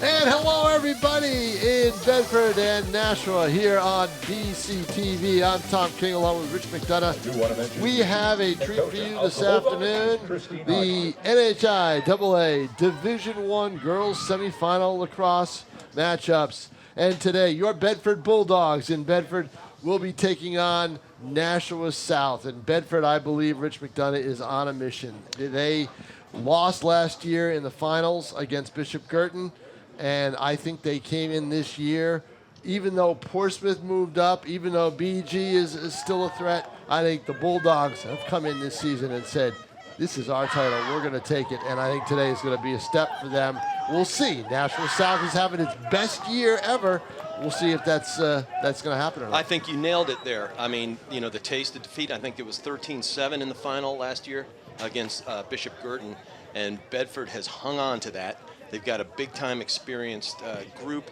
And hello, everybody in Bedford and Nashua here on BCTV. I'm Tom King along with Rich McDonough. We have a treat for you this afternoon. The NHIAA Division I Girls Semifinal Lacrosse matchups. And today, your Bedford Bulldogs in Bedford will be taking on Nashua South. And Bedford, I believe, Rich McDonough is on a mission. They lost last year in the finals against Bishop Girton. And I think they came in this year, even though Portsmouth moved up, even though BG is still a threat, I think the Bulldogs have come in this season and said, this is our title, we're going to take it. And I think today is going to be a step for them. We'll see. Nashua South is having its best year ever. We'll see if that's going to happen or not. I think you nailed it there. I mean, the taste of defeat, I think it was 13-7 in the final last year against Bishop Girton, and Bedford has hung on to that. They've got a big-time experienced group,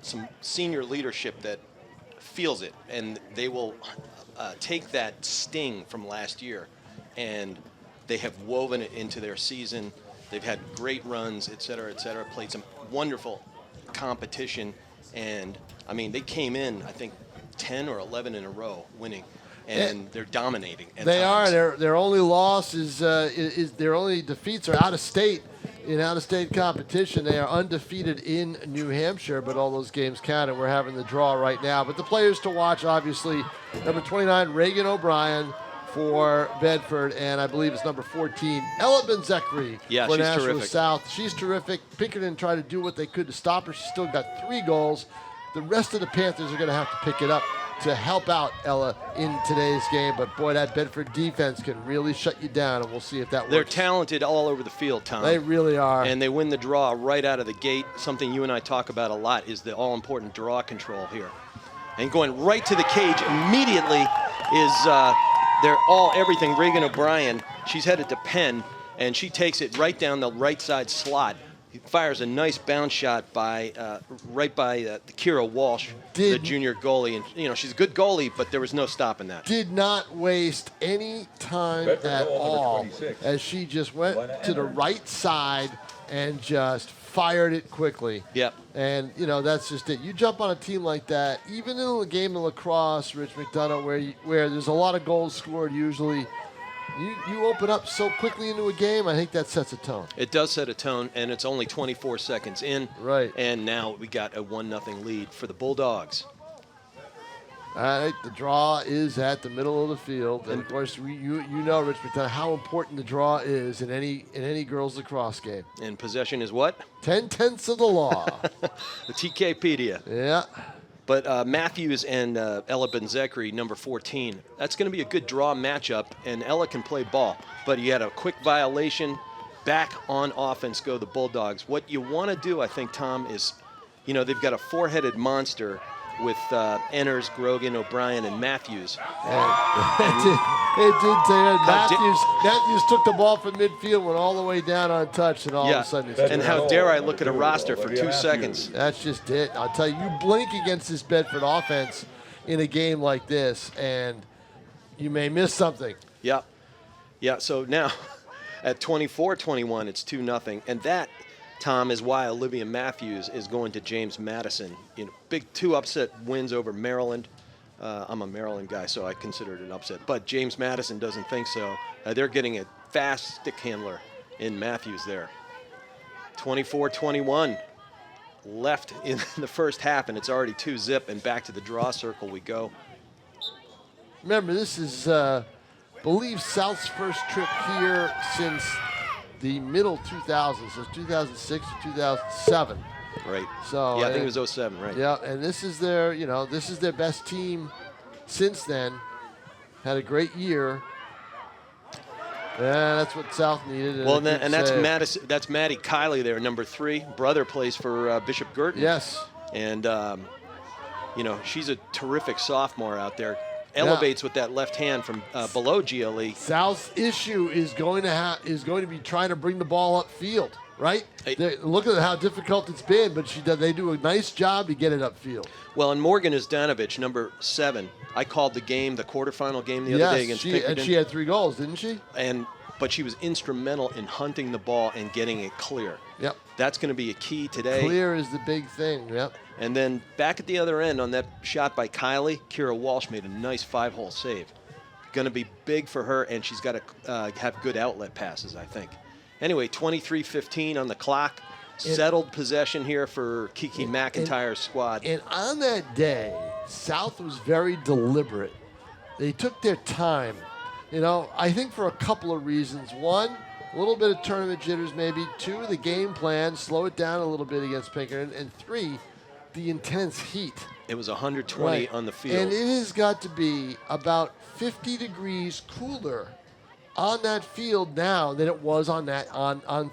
some senior leadership that feels it, and they will take that sting from last year, and they have woven it into their season. They've had great runs, et cetera, played some wonderful competition, and, I mean, they came in, I think, 10 or 11 in a row winning, and they're dominating. They are. Their only loss is their only defeats are out of state. In out-of-state competition, they are undefeated in New Hampshire, but all those games count, and we're having the draw right now. But the players to watch, obviously, number 29, Reagan O'Brien for Bedford, and I believe it's number 14, Ella Benzekri for Nashua South. She's terrific. Pinkerton tried to do what they could to stop her. She's still got 3 goals. The rest of the Panthers are going to have to pick it up to help out Ella in today's game. But, boy, that Bedford defense can really shut you down, and we'll see if that works. They're talented all over the field, Tom. They really are. And they win the draw right out of the gate. Something you and I talk about a lot is the all-important draw control here. And going right to the cage immediately is everything. Reagan O'Brien, she's headed to Penn, and she takes it right down the right side slot. He fires a nice bounce shot right by Kira Walsh, the junior goalie. And, she's a good goalie, but there was no stopping that. Did not waste any time at all as she just went to the right side and just fired it quickly. Yep. And, that's just it. You jump on a team like that, even in a game of lacrosse, Rich McDonough, where there's a lot of goals scored usually, you open up so quickly into a game, I think that sets a tone. It does set a tone, and it's only 24 seconds in. Right. And now we got a 1-0 lead for the Bulldogs. All right, the draw is at the middle of the field. And, of course, you know, Rich McDonough, how important the draw is in any girls lacrosse game. And possession is what? 10/10 of the law. The TKpedia. Yeah. But Matthews and Ella Benzekri, number 14, that's going to be a good draw matchup, and Ella can play ball. But you had a quick violation. Back on offense go the Bulldogs. What you want to do, I think, Tom, is, they've got a 4-headed monster with Enners, Grogan, O'Brien, and Matthews. It did Matthews took the ball from midfield, went all the way down untouched, and all of a sudden it's and how dare I look at a roster for 2 seconds. That's just it. I'll tell you, you blink against this Bedford offense in a game like this, and you may miss something. Yeah. Yeah, so now at 24-21, it's 2-0, and that, Tom, is why Olivia Matthews is going to James Madison. Big 2 upset wins over Maryland. I'm a Maryland guy, so I consider it an upset. But James Madison doesn't think so. They're getting a fast stick handler in Matthews there. 24-21 left in the first half, and it's already 2-0, and back to the draw circle we go. Remember, this is, I believe, South's first trip here since the middle 2000s, so 2006 to 2007. Right. So yeah, I think it was 07, right? Yeah, and this is their best team since then. Had a great year. Yeah, that's what South needed. Well, and that's Madison. That's Maddie Kiley there, number 3. Brother plays for Bishop Girton. Yes. And she's a terrific sophomore out there. Elevates with that left hand from below GLE. South's issue is going to be trying to bring the ball upfield, right? Look at how difficult it's been, but they do a nice job to get it upfield. Well, and Morgan Izdanovich, number 7. I called the quarterfinal game the other day against Pinkerton. And she had 3 goals, didn't she? And but she was instrumental in hunting the ball and getting it clear. Yep. That's going to be a key today. Clear is the big thing. Yep. And then back at the other end on that shot by Kylie, Kira Walsh made a nice 5-hole save. Going to be big for her, and she's got to have good outlet passes, I think. Anyway, 23:15 on the clock. Settled possession here for Kiki McIntyre's squad. And on that day, South was very deliberate. They took their time. You know, I think for a couple of reasons. One, a little bit of tournament jitters maybe. Two, the game plan, slow it down a little bit against Pinkerton. And three, the intense heat. It was 120 on the field. And it has got to be about 50 degrees cooler on that field now than it was on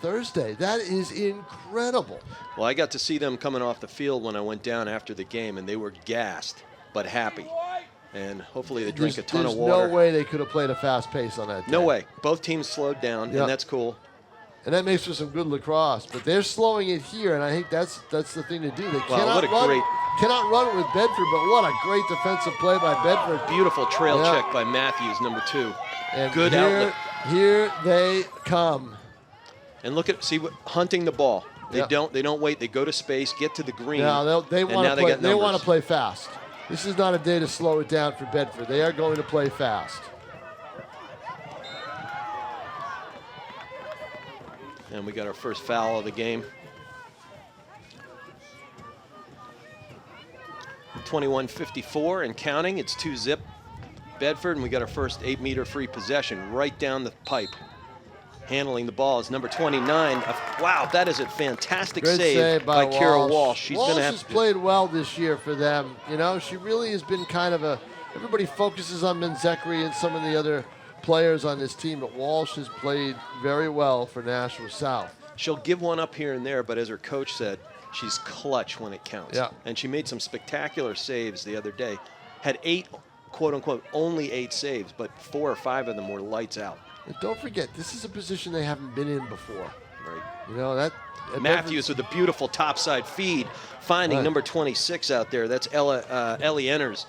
Thursday. That is incredible. Well, I got to see them coming off the field when I went down after the game, and they were gassed but happy. And hopefully they drink a ton of water. There's no way they could have played a fast pace on that day. No way. Both teams slowed down, and that's cool. And that makes for some good lacrosse. But they're slowing it here, and I think that's the thing to do. They cannot run with Bedford, but what a great defensive play by Bedford. Beautiful trail check by Matthews, number 2. And good outlet. Here they come. And look at hunting the ball. They don't wait. They go to space, get to the green. Now they want to play fast. This is not a day to slow it down for Bedford. They are going to play fast. And we got our first foul of the game. 21:54 and counting. It's 2-zip Bedford, and we got our first 8-meter free possession right down the pipe. Handling the ball is number 29. Wow, that is a fantastic save by Kira Walsh. Walsh has played well this year for them. You know, she really has been kind of everybody focuses on Menzekri and some of the other players on this team, but Walsh has played very well for Nashua South. She'll give one up here and there, but as her coach said, she's clutch when it counts. Yeah. And she made some spectacular saves the other day. Had 8, quote-unquote, only 8 saves, but 4 or 5 of them were lights out. And don't forget, this is a position they haven't been in before. Right. You know, that Matthews with a beautiful topside feed, finding number 26 out there. That's Ellie Enners.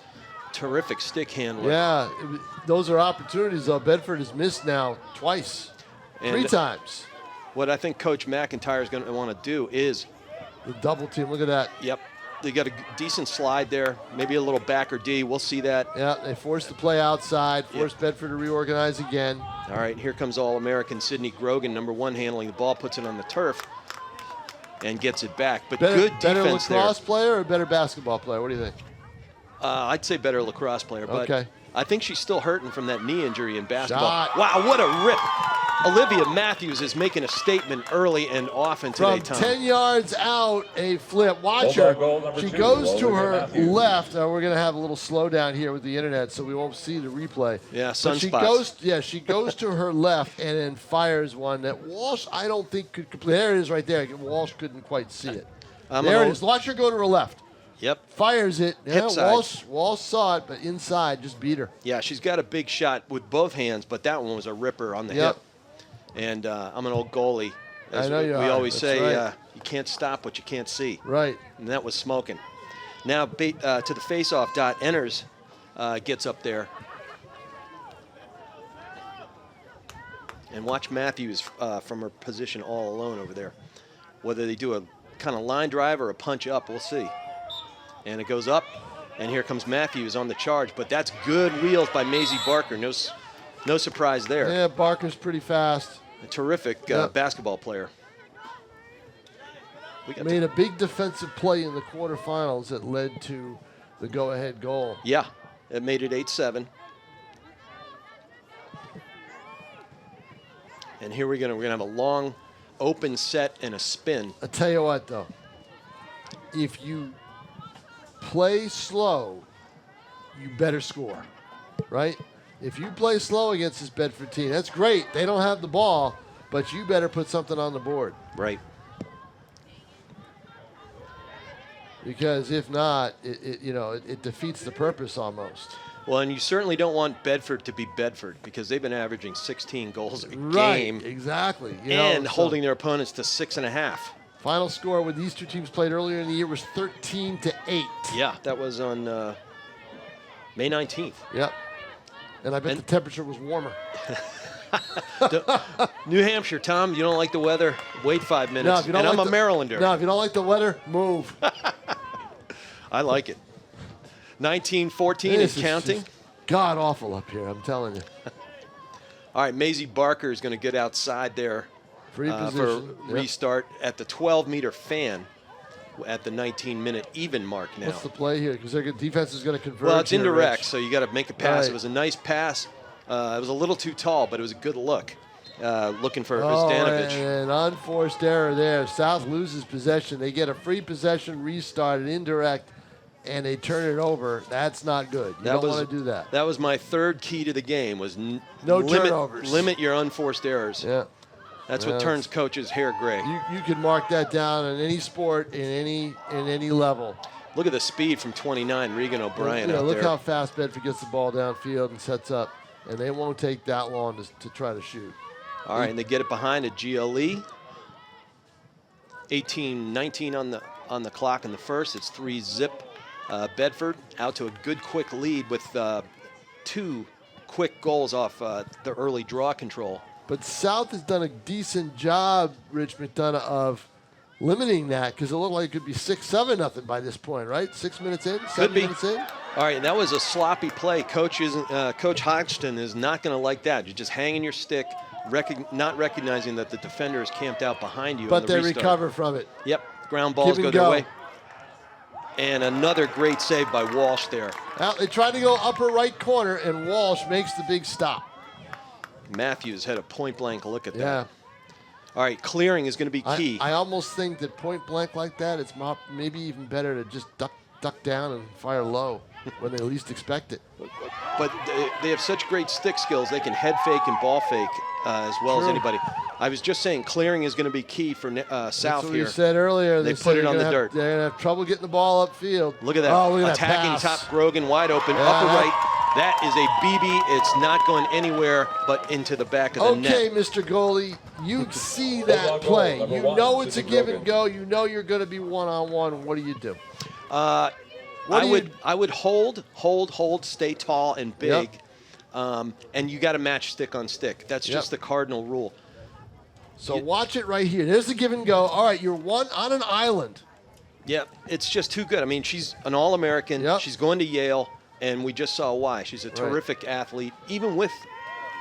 Terrific stick handler. Yeah, those are opportunities, though. Bedford has missed now twice, 3 times. What I think Coach McIntyre is going to want to do is the double team. Look at that. Yep. They got a decent slide there, maybe a little back or D. We'll see that. Yeah, they forced the play outside, forced Bedford to reorganize again. All right, here comes All-American Sydney Grogan, number 1, handling the ball, puts it on the turf, and gets it back. But good defense there. Better lacrosse player or better basketball player? What do you think? I'd say better lacrosse player, but I think she's still hurting from that knee injury in basketball. Shot. Wow, what a rip. Olivia Matthews is making a statement early and often today, Tom. From 10 yards out, a flip. Watch her. She goes to her left. We're going to have a little slowdown here with the internet, so we won't see the replay. Yeah, sunspots. She goes to her left and then fires one that Walsh, I don't think, could complete. There it is right there. Walsh couldn't quite see it. There it is. Watch her go to her left. Yep. Fires it. Yeah, Walsh saw it, but inside just beat her. Yeah, she's got a big shot with both hands, but that one was a ripper on the hip. And I'm an old goalie. I know you are. We always That's say right. you can't stop what you can't see. Right. And that was smoking. Now to the face-off dot. Enners gets up there. And watch Matthews from her position all alone over there. Whether they do a kind of line drive or a punch up, we'll see. And it goes up, and here comes Matthews on the charge. But that's good wheels by Maisie Barker. No surprise there. Yeah, Barker's pretty fast. A terrific basketball player. Made a big defensive play in the quarterfinals that led to the go-ahead goal. Yeah, it made it 8-7. And here we're gonna have a long, open set and a spin. I'll tell you what, though. If you play slow, you better score, right? If you play slow against this Bedford team, that's great. They don't have the ball, but you better put something on the board. Right. Because if not, it defeats the purpose almost. Well, and you certainly don't want Bedford to be Bedford because they've been averaging 16 goals a game. Right, exactly. Holding their opponents to 6.5. Final score when these two teams played earlier in the year was 13-8. Yeah, that was on May 19th. Yep. And I bet the temperature was warmer. New Hampshire, Tom, you don't like the weather? Wait 5 minutes. No, if you don't and like I'm a Marylander. No, if you don't like the weather, move. I like it. 1914 and counting. God awful up here, I'm telling you. All right, Maisie Barker is going to get outside there Free for position. restart at the 12-meter fan at the 19-minute even mark now. What's the play here? Because their defense is going to convert. Well, it's here, indirect, Rich. so you got to make a pass. Right. It was a nice pass. It was a little too tall, but it was a good look. Looking for Oh, Zdanovic. and an unforced error there. South loses possession. They get a free possession restart, an indirect, and they turn it over. That's not good. You don't want to do that. That was my third key to the game, was No turnovers. Limit your unforced errors. Yeah. That's what turns coaches' hair gray. You can mark that down in any sport, in any level. Look at the speed from 29, Regan O'Brien out look there. how fast Bedford gets the ball downfield and sets up. And they won't take that long to try to shoot. All right, and they get it behind a GLE. 18-19 on the clock in the first. It's 3-zip. Bedford out to a good quick lead with 2 quick goals off the early draw control. But South has done a decent job, Rich McDonough, of limiting that, because it looked like it could be 6-7-0 by this point, right? 6 minutes in, 7 minutes in. All right, and that was a sloppy play. Coach Hodgson is not going to like that. You're just hanging your stick, not recognizing that the defender is camped out behind you. But they recover from it. Yep, ground balls go their way. And another great save by Walsh there. Now, they tried to go upper right corner, and Walsh makes the big stop. Matthews had a point-blank look at that. Yeah. All right, clearing is going to be key. I almost think that point-blank like that, it's maybe even better to just duck down and fire low when they least expect it. But they have such great stick skills. They can head fake and ball fake as well as anybody. I was just saying clearing is going to be key for South That's what here. we said earlier. They put it on the dirt. They're going to have trouble getting the ball upfield. Look at that. Oh, look at attacking that pass. top Grogan wide open, upper right. That is a BB. It's not going anywhere but into the back of the net. Okay, Mr. Goalie, you see that play. You know it's a give and go. You know you're going to be one-on-one. What do you do? I would hold, stay tall and big, and you got to match stick on stick. That's just the cardinal rule. So watch it right here. There's the give and go. All right, you're one on an island. Yeah, it's just too good. I mean, she's an All-American. Yep. She's going to Yale, and we just saw why. She's a terrific athlete, even with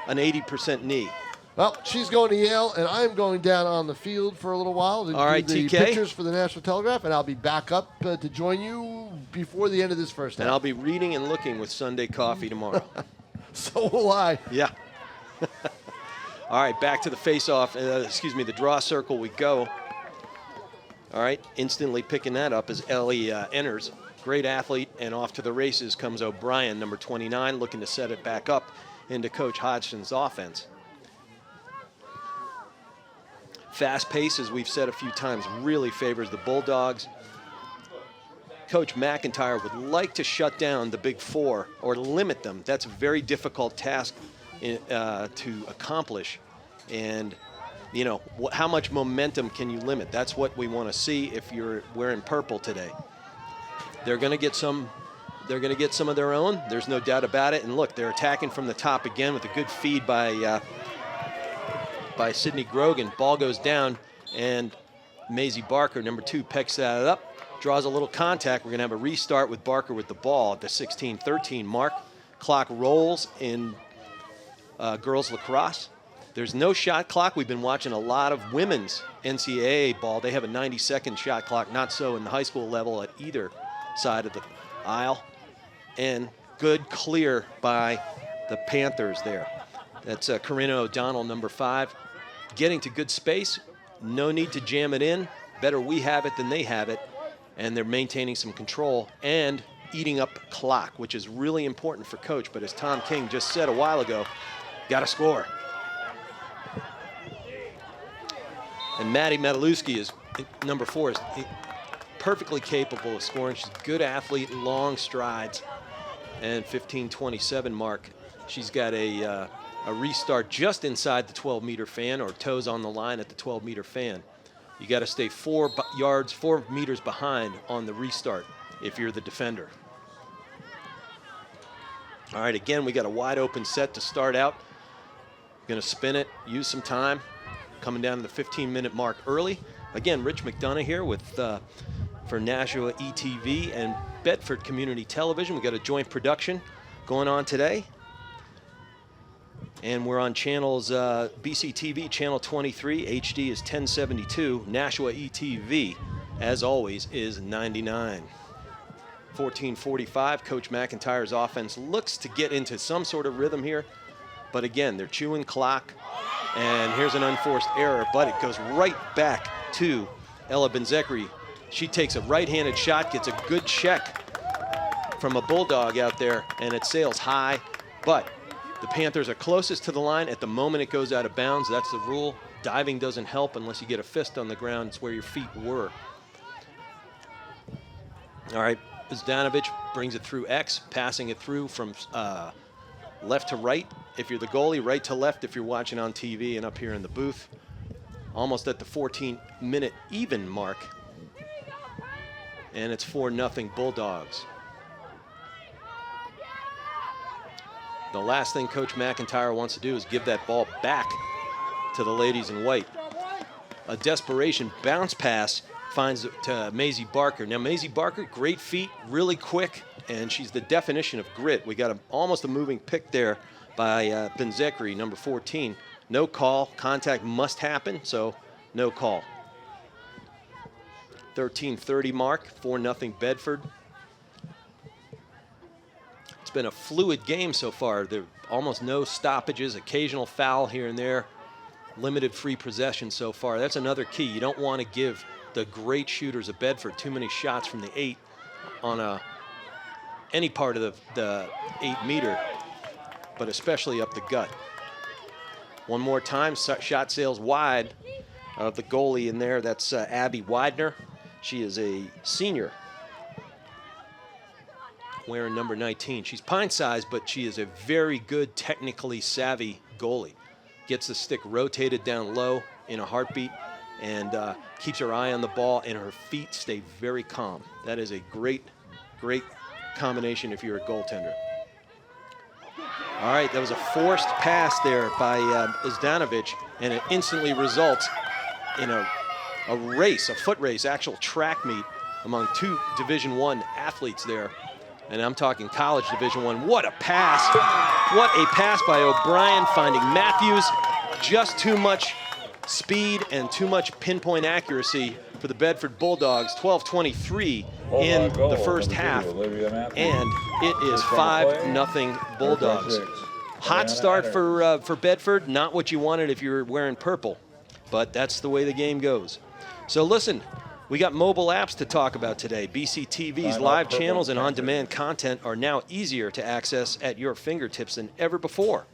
an 80% knee. Well, she's going to Yale, and I'm going down on the field for a little while to do the TK. pictures for the National Telegraph, and I'll be back up to join you before the end of this first half. And I'll be reading and looking with Sunday coffee tomorrow. So will I. Yeah. All right, back to the face-off. The draw circle we go. All right, instantly picking that up as Ellie enters. Great athlete, and off to the races comes O'Brien, number 29, looking to set it back up into Coach Hodgson's offense. Fast pace, as we've said a few times, really favors the Bulldogs. Coach McIntyre would like to shut down the big four or limit them. That's a very difficult task to accomplish. And, you know, how much momentum can you limit? That's what we want to see if you're wearing purple today. They're going to get some. They're going to get some of their own. There's no doubt about it. And look, they're attacking from the top again with a good feed by Sydney Grogan. Ball goes down, and Maisie Barker, number 2, pecks that up, draws a little contact. We're going to have a restart with Barker with the ball at the 16-13 mark. Clock rolls in girls lacrosse. There's no shot clock. We've been watching a lot of women's NCAA ball. They have a 90-second shot clock, not so in the high school level at either side of the aisle. And good clear by the Panthers there. That's Corinna O'Donnell, number 5. Getting to good space. No need to jam it in. Better we have it than they have it. And they're maintaining some control and eating up clock, which is really important for Coach. But as Tom King just said a while ago, got to score. And Maddie Metalewski is number 4, is perfectly capable of scoring. She's a good athlete, long strides. And 15:27 mark, she's got a restart just inside the 12-meter fan, or toes on the line at the 12-meter fan. You got to stay 4 meters behind on the restart if you're the defender. All right, again, we got a wide open set to start out. Going to spin it, use some time, coming down to the 15-minute mark early. Again, Rich McDonough here with for Nashua ETV and Bedford Community Television. We got a joint production going on today. And we're on channels BCTV channel 23, HD is 1072, Nashua ETV, as always, is 99. 14:45, Coach McIntyre's offense looks to get into some sort of rhythm here. But again, they're chewing clock. And here's an unforced error, but it goes right back to Ella Benzekri. She takes a right-handed shot, gets a good check from a Bulldog out there, and it sails high. But the Panthers are closest to the line at the moment it goes out of bounds. That's the rule. Diving doesn't help unless you get a fist on the ground. It's where your feet were. All right, Zdanovic brings it through X, passing it through from left to right. If you're the goalie, right to left if you're watching on TV and up here in the booth. Almost at the 14-minute even mark. And it's 4-0 Bulldogs. The last thing Coach McIntyre wants to do is give that ball back to the ladies in white. A desperation bounce pass finds to Maisie Barker. Now, Maisie Barker, great feet, really quick, and she's the definition of grit. We got almost a moving pick there by Benzekri, number 14. No call. Contact must happen, so no call. 13:30 mark, 4-0 Bedford. It's been a fluid game so far. There are almost no stoppages, occasional foul here and there, limited free possession so far. That's another key. You don't want to give the great shooters of Bedford too many shots from the 8 on any part of the 8-meter, but especially up the gut. One more time, shot sails wide of the goalie in there. That's Abby Widener. She is a senior, wearing number 19. She's pint-sized, but she is a very good, technically savvy goalie. Gets the stick rotated down low in a heartbeat and keeps her eye on the ball, and her feet stay very calm. That is a great, great combination if you're a goaltender. All right, that was a forced pass there by Zdanovic, and it instantly results in a race, a foot race, actual track meet among two Division I athletes there. And I'm talking college Division I. What a pass. What a pass by O'Brien, finding Matthews. Just too much speed and too much pinpoint accuracy for the Bedford Bulldogs. 12:23 in the first half. And it is 5-0 Bulldogs. Hot start for Bedford. Not what you wanted if you were wearing purple. But that's the way the game goes. So listen, we got mobile apps to talk about today. BCTV's live channels and on-demand content are now easier to access at your fingertips than ever before.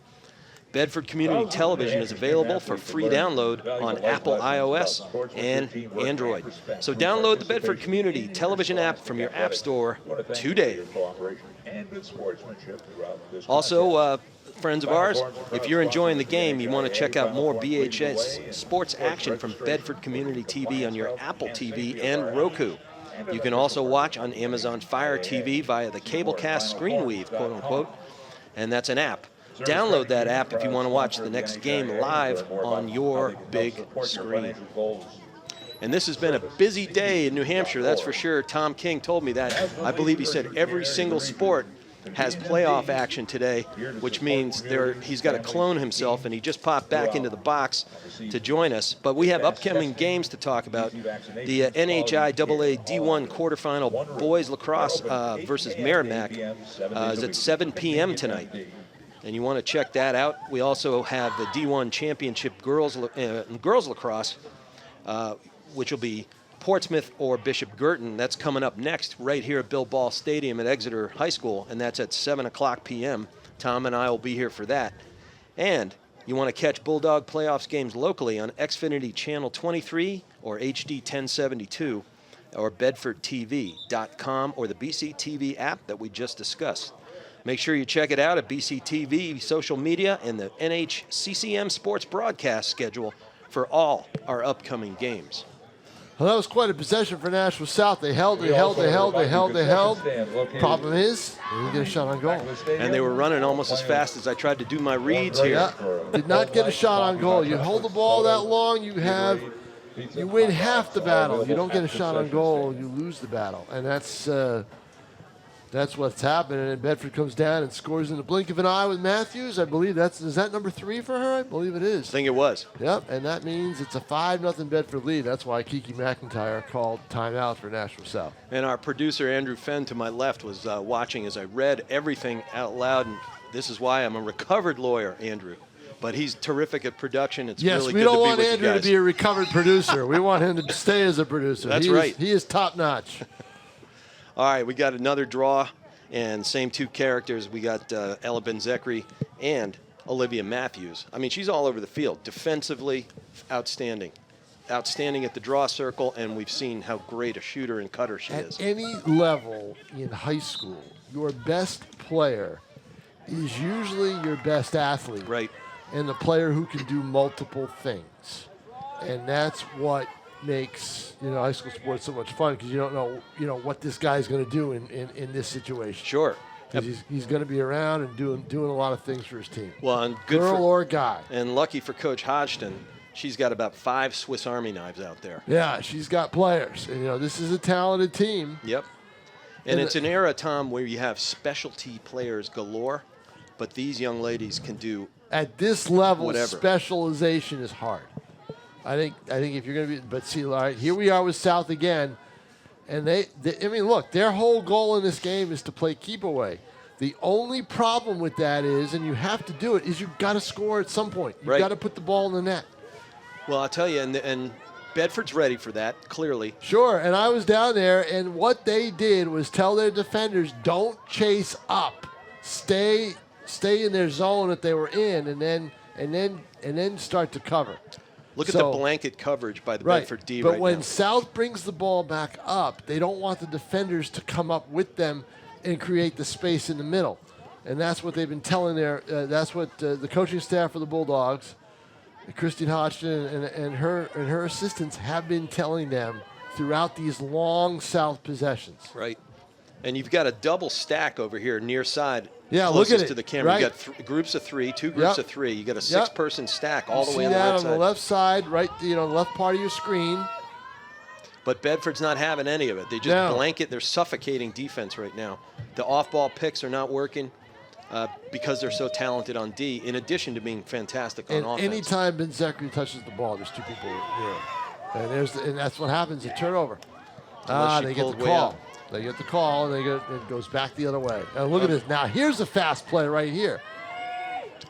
Bedford Community Television is available for free download on Apple iOS and Android. So download the Bedford Community Television app from your app store today. Also, friends of ours, if you're enjoying the game, you want to check out more BHS sports action from Bedford Community TV on your Apple TV and Roku. You can also watch on Amazon Fire TV via the Cablecast Screenweave, quote unquote, and that's an app. Download that app if you want to watch the next game live on your big screen. And this has been a busy day in New Hampshire, that's for sure. Tom King told me that. I believe he said every single sport has playoff action today, which means he's got to clone himself, and he just popped back into the box to join us. But we have upcoming games to talk about. The NHIAA D1 quarterfinal boys lacrosse versus Merrimack is at 7 p.m. tonight, and you want to check that out. We also have the D1 championship girls lacrosse, which will be Portsmouth or Bishop Girton. That's coming up next right here at Bill Ball Stadium at Exeter High School, and that's at 7 o'clock p.m. Tom and I will be here for that. And you want to catch Bulldog playoffs games locally on Xfinity Channel 23 or HD 1072 or BedfordTV.com or the BCTV app that we just discussed. Make sure you check it out at BCTV social media and the NHCCM sports broadcast schedule for all our upcoming games. Well, that was quite a possession for Nashua South. They held. Problem is, they didn't get a shot on goal. And they were running almost as fast as I tried to do my reads here. Yeah, did not get a shot on goal. You hold the ball that long, you win half the battle. You don't get a shot on goal, you lose the battle. And that's what's happening. And Bedford comes down and scores in the blink of an eye with Matthews. I believe is that number 3 for her? I believe it is. I think it was. Yep, and that means it's a 5-0 Bedford lead. That's why Kiki McIntyre called timeout for Nashua South. And our producer, Andrew Fenn, to my left, was watching as I read everything out loud. And this is why I'm a recovered lawyer, Andrew. But he's terrific at production. It's really good to be with you guys. Yes, we don't want Andrew to be a recovered producer. We want him to stay as a producer. That's right. He is top-notch. All right, we got another draw, and same 2 characters. We got Ella Benzekri and Olivia Matthews. I mean, she's all over the field. Defensively, outstanding. Outstanding at the draw circle, and we've seen how great a shooter and cutter she is. At any level in high school, your best player is usually your best athlete. Right. And the player who can do multiple things. And that's what makes high school sports so much fun, because you don't know what this guy's going to do in this situation. Sure. He's going to be around and doing a lot of things for his team. Well, and good girl or guy. And lucky for Coach Hodgson, she's got about 5 Swiss Army knives out there. Yeah, she's got players. And, this is a talented team. Yep. And it's an era, Tom, where you have specialty players galore, but these young ladies can do at this level. Whatever. Specialization is hard. I think if you're going to be, but see, all right, here we are with South again, and look, their whole goal in this game is to play keep away. The only problem with that is, and you have to do it, is you've got to score at some point. You've got to put the ball in the net. Well, I'll tell you, and Bedford's ready for that, clearly. Sure, and I was down there, and what they did was tell their defenders, don't chase up, stay in their zone that they were in, and then start to cover. Look at the blanket coverage by the Bedford D right now. But when South brings the ball back up, they don't want the defenders to come up with them and create the space in the middle. And that's what they've been telling that's what the coaching staff for the Bulldogs, Christine Hodgson and her assistants have been telling them throughout these long South possessions. Right. And you've got a double stack over here near side. Yeah, look at it. To the camera. Right. You got groups of 3, 2 groups of 3. You got a 6-person stack all the way on the right side. See that on the left side, right, left part of your screen. But Bedford's not having any of it. They just blanket. They're suffocating defense right now. The off-ball picks are not working because they're so talented on D, in addition to being fantastic on offense. Anytime Benzekri touches the ball, there's 2 people near. And that's what happens, a turnover. They get the call. They get the call, and it goes back the other way. And look at this. Now, here's a fast play right here.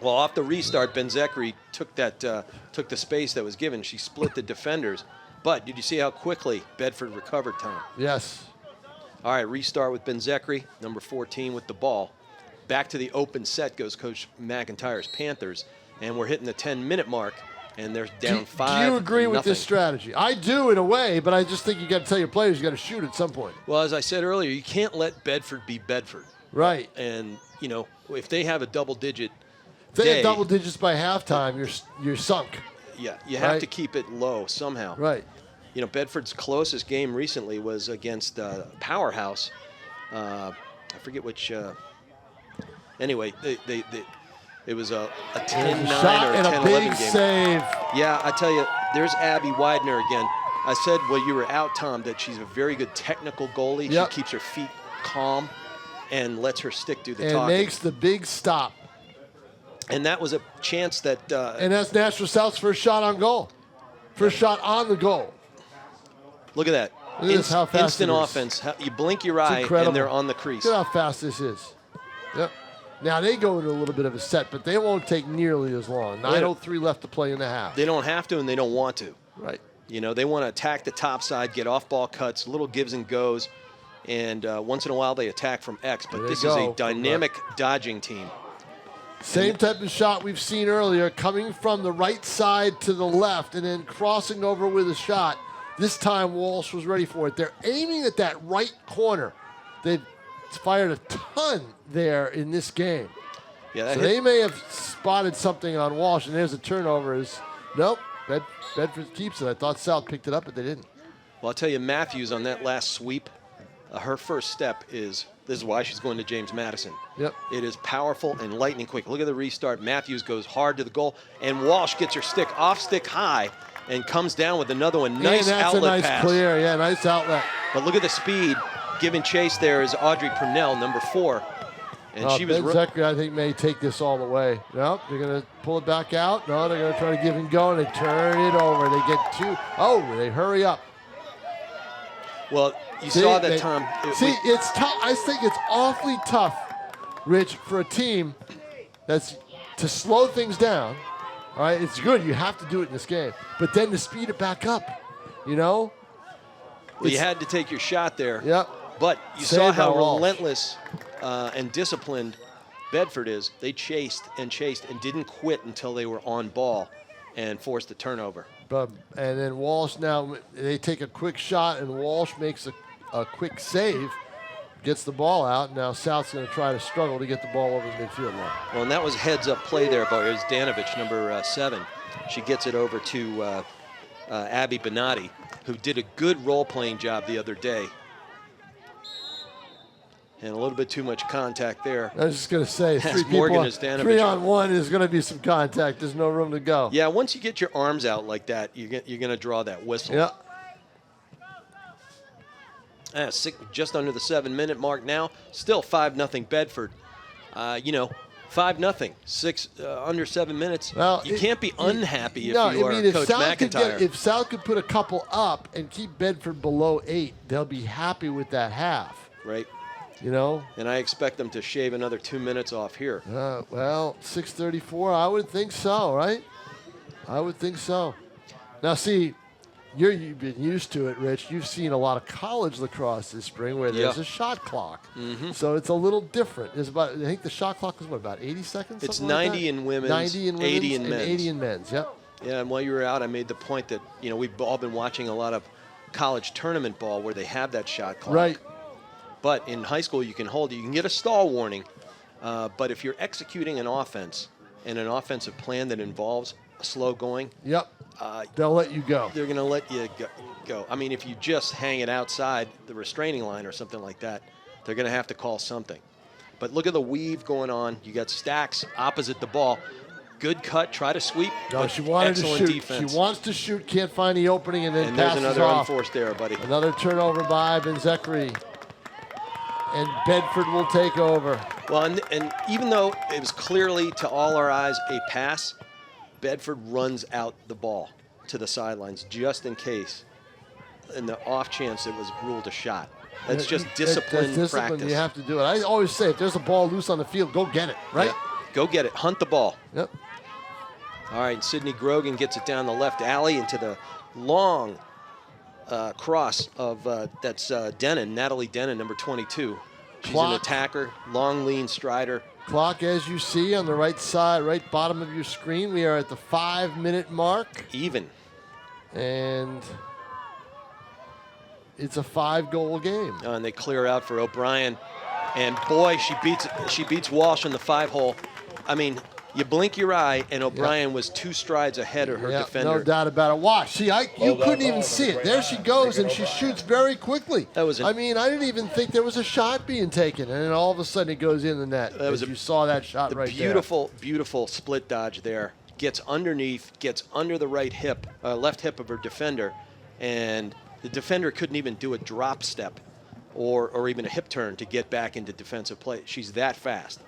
Well, off the restart, Benzekri took the space that was given. She split the defenders. But did you see how quickly Bedford recovered, Tom? Yes. All right, restart with Benzekri, number 14 with the ball. Back to the open set goes Coach McIntyre's Panthers, and we're hitting the 10-minute mark. And they're down 5. Do you agree with this strategy? I do in a way, but I just think you got to tell your players you got to shoot at some point. Well, as I said earlier, you can't let Bedford be Bedford. Right. And if they have a double-digit if they have double digits by halftime, you're sunk. Yeah, you have to keep it low somehow. Right. Bedford's closest game recently was against Powerhouse. I forget which. Anyway, it was a 10-9 or a 10-11 game. Save. Yeah, I tell you, there's Abby Widener again. I said while you were out, Tom, that she's a very good technical goalie. Yep. She keeps her feet calm and lets her stick do the talking. And makes the big stop. And that was a chance that... and that's Nashua South's first shot on goal. First shot on the goal. Look at that. Look at how fast instant offense. You blink your eye, and they're on the crease. Look at how fast this is. Yep. Now, they go into a little bit of a set, but they won't take nearly as long. 9:03 left to play in the half. They don't have to, and they don't want to. Right. They want to attack the top side, get off-ball cuts, little gives and goes, and once in a while they attack from X. But this is a dynamic dodging team. Same type of shot we've seen earlier, coming from the right side to the left and then crossing over with a shot. This time Walsh was ready for it. They're aiming at that right corner. They've fired a ton there in this game. Yeah, so they may have spotted something on Walsh, and there's a turnover. Nope, Bedford keeps it. I thought South picked it up, but they didn't. Well, I'll tell you, Matthews on that last sweep, her first step is, this is why she's going to James Madison. Yep. It is powerful and lightning quick. Look at the restart. Matthews goes hard to the goal, and Walsh gets her stick off stick high and comes down with another one. Nice outlet that's a nice pass. clear. Yeah, nice outlet. But look at the speed. Giving chase there is Audrey Purnell, number 4. And she was. Zechary, I think, may take this all the way. Nope, they're going to pull it back out. No, they're going to try to give and go, and they turn it over. They get 2. Oh, they hurry up. Well, you saw that, Tom. It's tough. I think it's awfully tough, Rich, for a team that's to slow things down. All right, it's good. You have to do it in this game. But then to speed it back up, you know? Well, you had to take your shot there. Yep. But you saw how relentless and disciplined Bedford is. They chased and didn't quit until they were on ball and forced the turnover. And then Walsh now, they take a quick shot, and Walsh makes a quick save, gets the ball out. Now South's going to try to struggle to get the ball over the midfield line. Well, and that was heads-up play there by Danovich, number 7. She gets it over to Abby Benatti, who did a good role-playing job the other day. And a little bit too much contact there. I was just going to say, 3-on-1 is going to be some contact. There's no room to go. Yeah, once you get your arms out like that, you're going to draw that whistle. Yeah. Just under the 7-minute mark now. Still 5-0 Bedford. 5-0. Under 7 minutes. Well, you can't be unhappy if you are Coach McIntyre. If South could put a couple up and keep Bedford below 8, they'll be happy with that half. Right. You know? And I expect them to shave another 2 minutes off here. Well, 6:34, I would think so, right? I would think so. Now, see, you've been used to it, Rich. You've seen a lot of college lacrosse this spring where there's a shot clock. Mm-hmm. So it's a little different. I think the shot clock is, about 80 seconds? It's 90 in women's, 90 in women's, 80 in men's. 80 in men's, yep. Yeah, and while you were out, I made the point that, we've all been watching a lot of college tournament ball where they have that shot clock. Right. But in high school, you can get a stall warning. But if you're executing an offense and an offensive plan that involves a slow going, they'll let you go. They're going to let you go. I mean, if you just hang it outside the restraining line or something like that, they're going to have to call something. But look at the weave going on. You got Stacks opposite the ball. Good cut, try to sweep. No, she wanted to shoot. Defense. She wants to shoot, can't find the opening, and then there's passes another off. unforced error, buddy. Another turnover by Ben Zechary. And Bedford will take over. Well, and even though it was clearly, to all our eyes, a pass, Bedford runs out the ball to the sidelines just in case, in the off chance it was ruled a shot. That's just discipline, that's practice. You have to do it. I always say, if there's a ball loose on the field, go get it, right? Yeah. Go get it. Hunt the ball. Yep. All right, Sydney Grogan gets it down the left alley into the long cross of that's Denon, Natalie Denon, number 22. She's an attacker, long, lean strider. Clock, as you see on the right side, right bottom of your screen, we are at the 5-minute mark. Even. And it's a 5-goal game. And they clear out for O'Brien. And boy, she beats Walsh in the 5-hole. I mean, you blink your eye, and O'Brien was 2 strides ahead of her defender. No doubt about it. Watch. See, you couldn't even see it. There she goes, and she shoots very quickly. I didn't even think there was a shot being taken, and then all of a sudden it goes in the net. You saw that shot right there. Beautiful split dodge there. Gets underneath, gets under the right hip, left hip of her defender, and the defender couldn't even do a drop step or even a hip turn to get back into defensive play. She's that fast.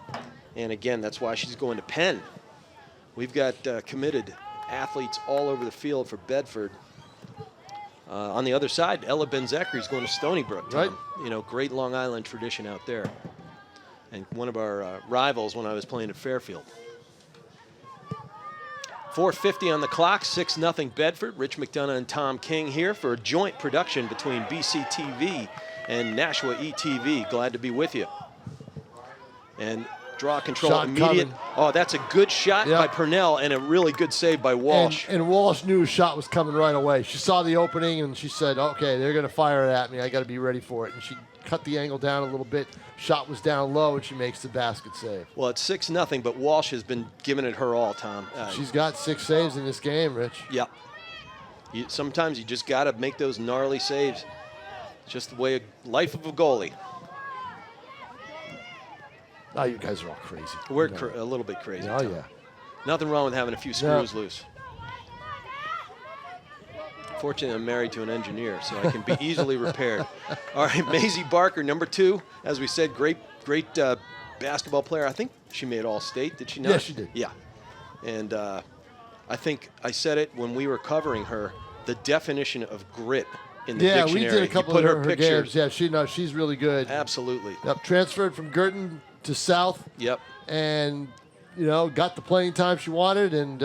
And again, that's why she's going to Penn. We've got committed athletes all over the field for Bedford. On the other side, Ella Ben-Zechary is going to Stony Brook. Right. Great Long Island tradition out there. And one of our rivals when I was playing at Fairfield. 4:50 on the clock, 6-0 Bedford. Rich McDonough and Tom King here for a joint production between BCTV and Nashua ETV. Glad to be with you. And draw control shot immediate. Coming. Oh, that's a good shot by Purnell and a really good save by Walsh. And Walsh knew a shot was coming right away. She saw the opening and she said, okay, they're going to fire it at me. I got to be ready for it. And she cut the angle down a little bit. Shot was down low and she makes the basket save. Well, it's 6-0, but Walsh has been giving it her all, Tom. She's got 6 saves in this game, Rich. Yep. Sometimes you just got to make those gnarly saves. It's just the way life of a goalie. Oh, you guys are all crazy. We're a little bit crazy. Oh, Tom. yeah. Nothing wrong with having a few screws loose. Fortunately, I'm married to an engineer, so I can be easily repaired. All right, Maisie Barker, number 2. As we said, great basketball player. I think she made All-State, did she not? Yes, she did. Yeah. And I think I said it when we were covering her, the definition of grit in the dictionary. Yeah, we did a couple of her pictures. games. Yeah, she's really good. Absolutely. Yep, transferred from Girton to South. Yep. And, got the playing time she wanted and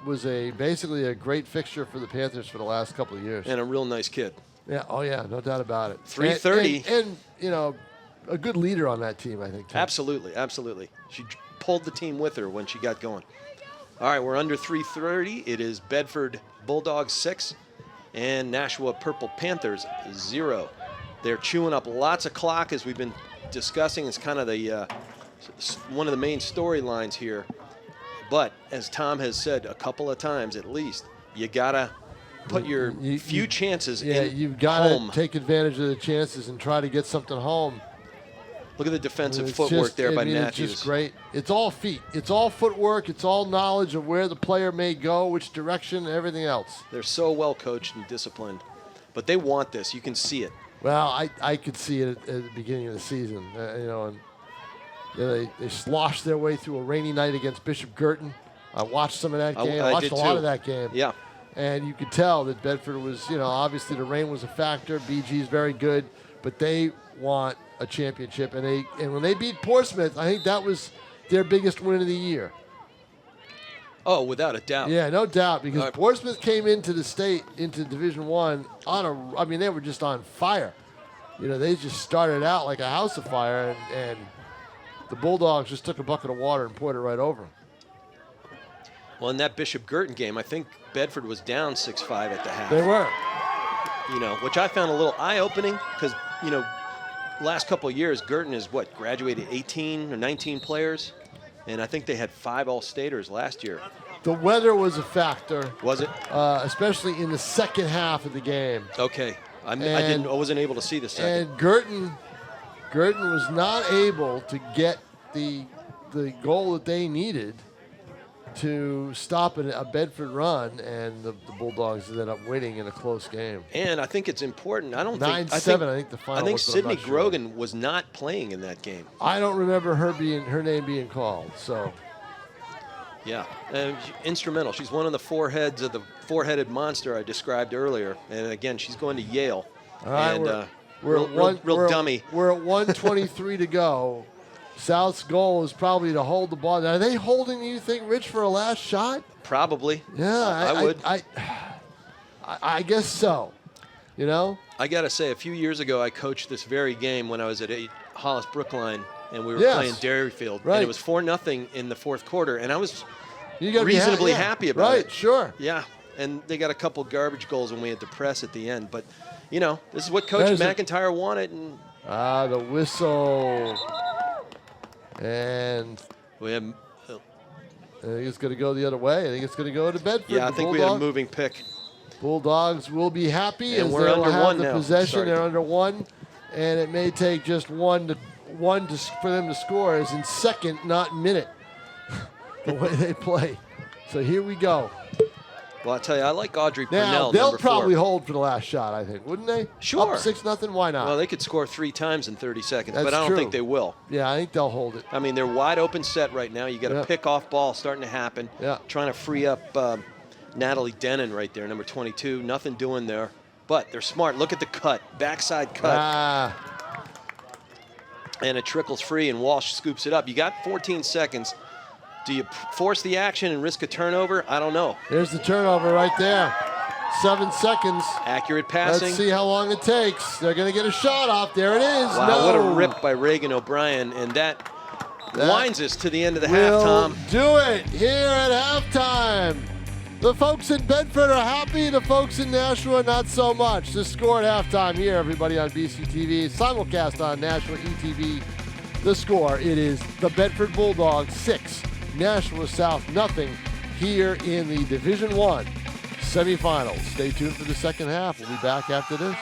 was basically a great fixture for the Panthers for the last couple of years. And a real nice kid. Yeah, oh yeah, no doubt about it. 330. And a good leader on that team, I think, too. Absolutely, absolutely. She pulled the team with her when she got going. All right, we're under 3:30. It is Bedford Bulldogs 6 and Nashua Purple Panthers 0. They're chewing up lots of clock, as we've been discussing. It's kind of the one of the main storylines here. But as Tom has said a couple of times at least, you got to put your few chances in home. Yeah, you've got to take advantage of the chances and try to get something home. Look at the defensive footwork there by Matthews. It's just great. It's all feet. It's all footwork. It's all knowledge of where the player may go, which direction, everything else. They're so well coached and disciplined. But they want this. You can see it. Well, I could see it at the beginning of the season. And they sloshed their way through a rainy night against Bishop Girton. I watched some of that game. I watched a lot of that game. Yeah. And you could tell that Bedford was, obviously the rain was a factor. BG's very good, but they want a championship. And when they beat Portsmouth, I think that was their biggest win of the year. Oh, without a doubt. Yeah, no doubt, because Portsmouth came into the state, into Division I, they were just on fire. They just started out like a house of fire, and the Bulldogs just took a bucket of water and poured it right over them. Well, in that Bishop Girton game, I think Bedford was down 6-5 at the half. They were. Which I found a little eye-opening because, last couple of years, Girton has, graduated 18 or 19 players? And I think they had 5 All-Staters last year. The weather was a factor. Was it? Especially in the second half of the game. Okay. I wasn't able to see the second. And Girton was not able to get the goal that they needed to stop a Bedford run, and the Bulldogs ended up winning in a close game. And I think it's important. 9-7, I think the final. I think Sydney Grogan was not playing in that game. I don't remember her name being called. So. Yeah, instrumental. She's one of the 4 heads of the 4-headed monster I described earlier. And again, she's going to Yale. All right, and real dummy. We're at 1:23 to go. South's goal is probably to hold the ball. Now, are they holding, you think, Rich, for a last shot? Probably. Yeah, I would. I guess so. I got to say, a few years ago, I coached this very game when I was at Hollis Brookline, and we were playing Dairyfield. Right. And it was 4-0 in the 4th quarter, and I was reasonably happy about it. Right, sure. Yeah, and they got a couple garbage goals, and we had to press at the end. But, this is what Coach McIntyre wanted. And the whistle. And we have. I think it's going to go the other way. I think it's going to go to Bedford. Yeah, I think we had a moving pick. Bulldogs will be happy and as we're they under will have one the now. possession. Sorry. They're under 1, and it may take just one for them to score. As in second, not minute, the way they play. So here we go. Well, I tell you, I like Audrey Purnell. Now, they'll probably hold for the last shot, I think, wouldn't they? Sure. Up 6-0, why not? Well, they could score 3 times in 30 seconds, That's but I don't true. think they will. Yeah, I think they'll hold it. I mean, they're wide open set right now. You got a pick-off ball starting to happen. Yeah. Trying to free up Natalie Denon right there, number 22. Nothing doing there, but they're smart. Look at the cut, backside cut. And it trickles free, and Walsh scoops it up. You got 14 seconds. Do you force the action and risk a turnover? I don't know. There's the turnover right there. 7 seconds. Accurate passing. Let's see how long it takes. They're going to get a shot off. There it is. Wow, no. what a rip by Reagan O'Brien. And that winds us to the end of the half, Tom. Do it here at halftime. The folks in Bedford are happy. The folks in Nashua, not so much. The score at halftime here, everybody, on BCTV. Simulcast on Nashua ETV. The score, it is the Bedford Bulldogs 6, Nashua South 0 here in the Division I semifinals. Stay tuned for the second half. We'll be back after this.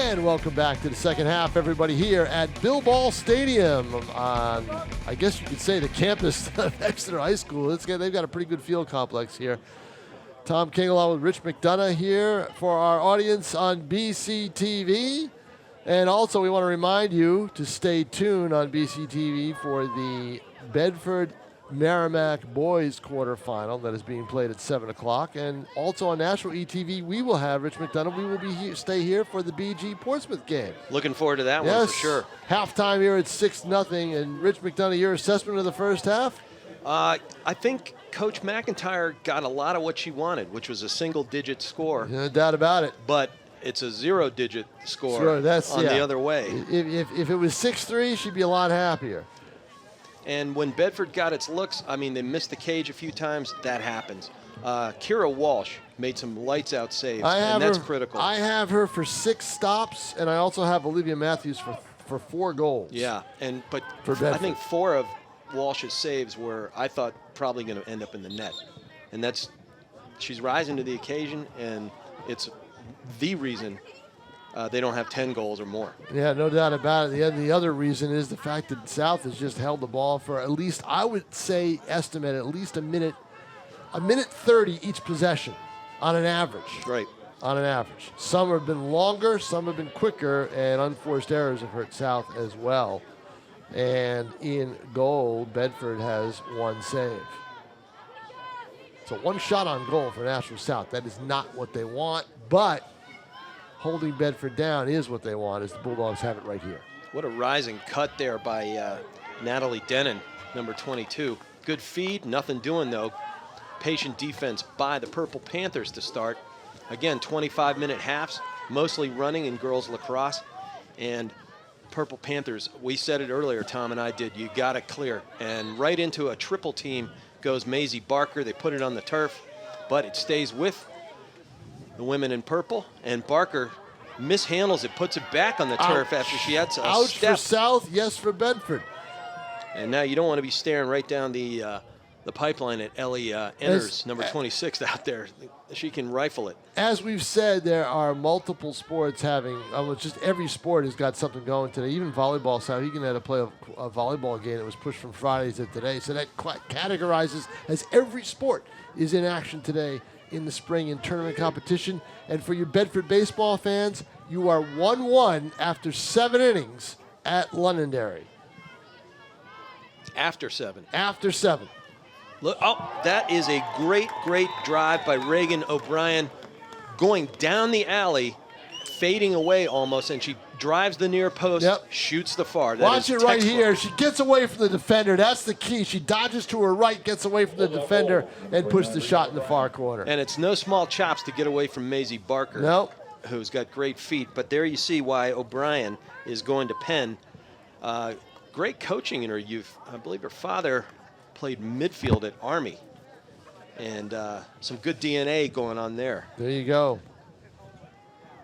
And welcome back to the second half, everybody, here at Bill Ball Stadium on, I guess you could say, the campus of Exeter High School. They've got a pretty good field complex here. Tom King along with Rich McDonough here for our audience on BCTV. And also we want to remind you to stay tuned on BCTV for the Bedford Merrimack boys quarterfinal that is being played at 7 o'clock. And also on National ETV, we will have Rich McDonough. We will be stay here for the BG Portsmouth game. Looking forward to that one for sure. Halftime here at 6-0. And Rich McDonough, your assessment of the first half? I think Coach McIntyre got a lot of what she wanted, which was a single-digit score. No doubt about it. But it's a zero-digit score the other way. If it was 6-3, she'd be a lot happier. And when Bedford got its looks, I mean, they missed the cage a few times. That happens. Kira Walsh made some lights-out saves, and that's critical. I have her for 6 stops, and I also have Olivia Matthews for 4 goals. Yeah, but I think 4 of Walsh's saves were, I thought, probably going to end up in the net. And she's rising to the occasion, and it's the reason they don't have 10 goals or more. Yeah, no doubt about it. The other reason is the fact that South has just held the ball for at least, I would say, estimate at least a minute 30 each possession on an average. Right. On an average. Some have been longer, some have been quicker, and unforced errors have hurt South as well. And in goal, Bedford has 1 save. So 1 shot on goal for Nashua South. That is not what they want, but holding Bedford down is what they want, as the Bulldogs have it right here. What a rising cut there by Natalie Denon, number 22. Good feed, nothing doing though. Patient defense by the Purple Panthers to start. Again, 25-minute halves, mostly running in girls lacrosse. And Purple Panthers, we said it earlier, Tom and I did, you got to clear. And right into a triple team goes Maisie Barker. They put it on the turf, but it stays with the women in purple, and Barker mishandles it, puts it back on the turf after she had a Ouch step. for South, yes for Bedford. And now you don't want to be staring right down the pipeline at Ellie Enders, number 26, out there. She can rifle it. As we've said, there are multiple sports having, just every sport has got something going today. Even volleyball, South Egan had to play a volleyball game that was pushed from Friday to today. So that categorizes as every sport is in action today in the spring in tournament competition. And for your Bedford baseball fans, you are 1-1 after 7 innings at Londonderry. After 7. After 7. Look, that is a great, great drive by Reagan O'Brien, going down the alley, fading away almost, and she drives the near post, shoots the far. Watch it right here. She gets away from the defender. That's the key. She dodges to her right, gets away from the defender, and puts the shot in the far corner. And it's no small chops to get away from Maisie Barker, who's got great feet. But there you see why O'Brien is going to Penn. Great coaching in her youth. I believe her father played midfield at Army. And some good DNA going on there. There you go.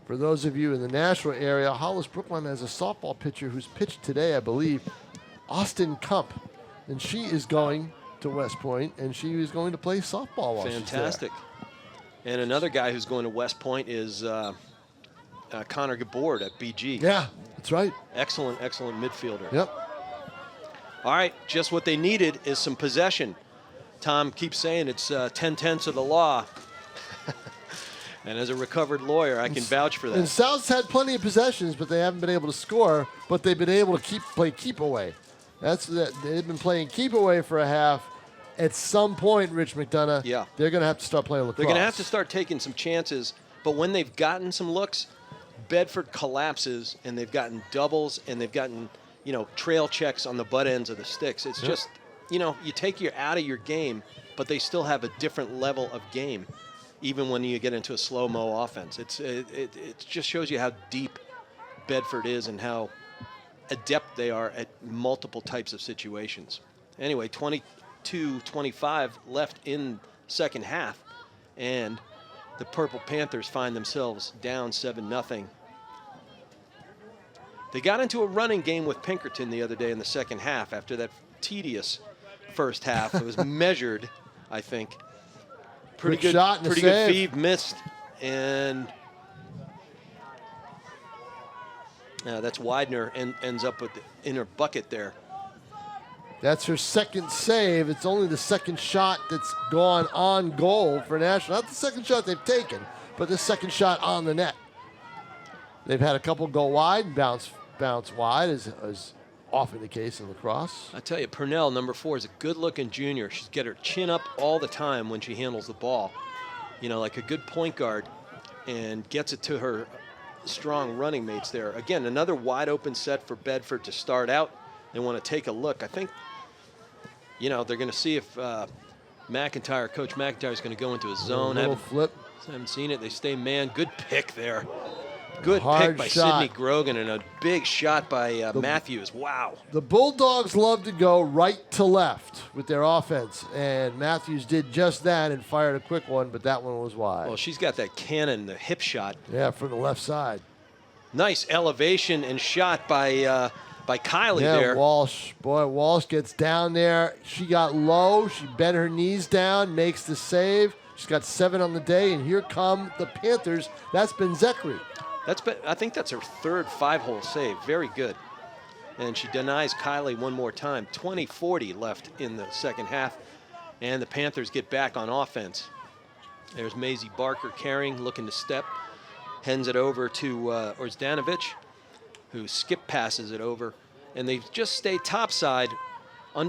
For those of you in the Nashua area, Hollis Brookline has a softball pitcher who's pitched today, I believe, Austin Kump. And she is going to West Point, and she is going to play softball while Fantastic. she's there. And another guy who's going to West Point is Connor Gabord at BG. Yeah, that's right. Excellent, excellent midfielder. Yep. All right, just what they needed is some possession. Tom keeps saying it's 10/10 of the law. And as a recovered lawyer, I can vouch for that. And South's had plenty of possessions, but they haven't been able to score. But they've been able to play keep away. They've been playing keep away for a half. At some point, Rich McDonough, they're going to have to start playing lacrosse. They're going to have to start taking some chances. But when they've gotten some looks, Bedford collapses, and they've gotten doubles, and they've gotten, trail checks on the butt ends of the sticks. It's just, you take you out of your game, but they still have a different level of game, even when you get into a slow-mo offense. It just shows you how deep Bedford is and how adept they are at multiple types of situations. Anyway, 22-25 left in second half, and the Purple Panthers find themselves down 7-0. They got into a running game with Pinkerton the other day in the second half after that tedious first half. It was measured, I think. Pretty good shot and pretty good feed, missed, and that's Widener and ends up with the inner bucket there. That's her second save. It's only the second shot that's gone on goal for Nashua. Not the second shot they've taken, but the second shot on the net. They've had a couple go wide and bounce wide, as often the case in lacrosse. I tell you, Purnell, number 4, is a good-looking junior. She's got her chin up all the time when she handles the ball, like a good point guard, and gets it to her strong running mates there. Again, another wide-open set for Bedford to start out. They want to take a look. I think, they're going to see if Coach McIntyre is going to go into a zone. Haven't seen it. They stay man. Good pick there. Good pick by Sidney Grogan, and a big shot by Matthews. Wow. The Bulldogs love to go right to left with their offense, and Matthews did just that and fired a quick one, but that one was wide. Well, she's got that cannon, the hip shot. Yeah, from the left side. Nice elevation and shot by Kylie there. Walsh. Boy, Walsh gets down there. She got low. She bent her knees down, makes the save. She's got 7 on the day, and here come the Panthers. That's been Zechary. I think that's her third 5-hole save. Very good. And she denies Kylie one more time. 20-40 left in the second half, and the Panthers get back on offense. There's Maisie Barker carrying, looking to step. Hands it over to Orzdanovich, who skip passes it over. And they just stay topside,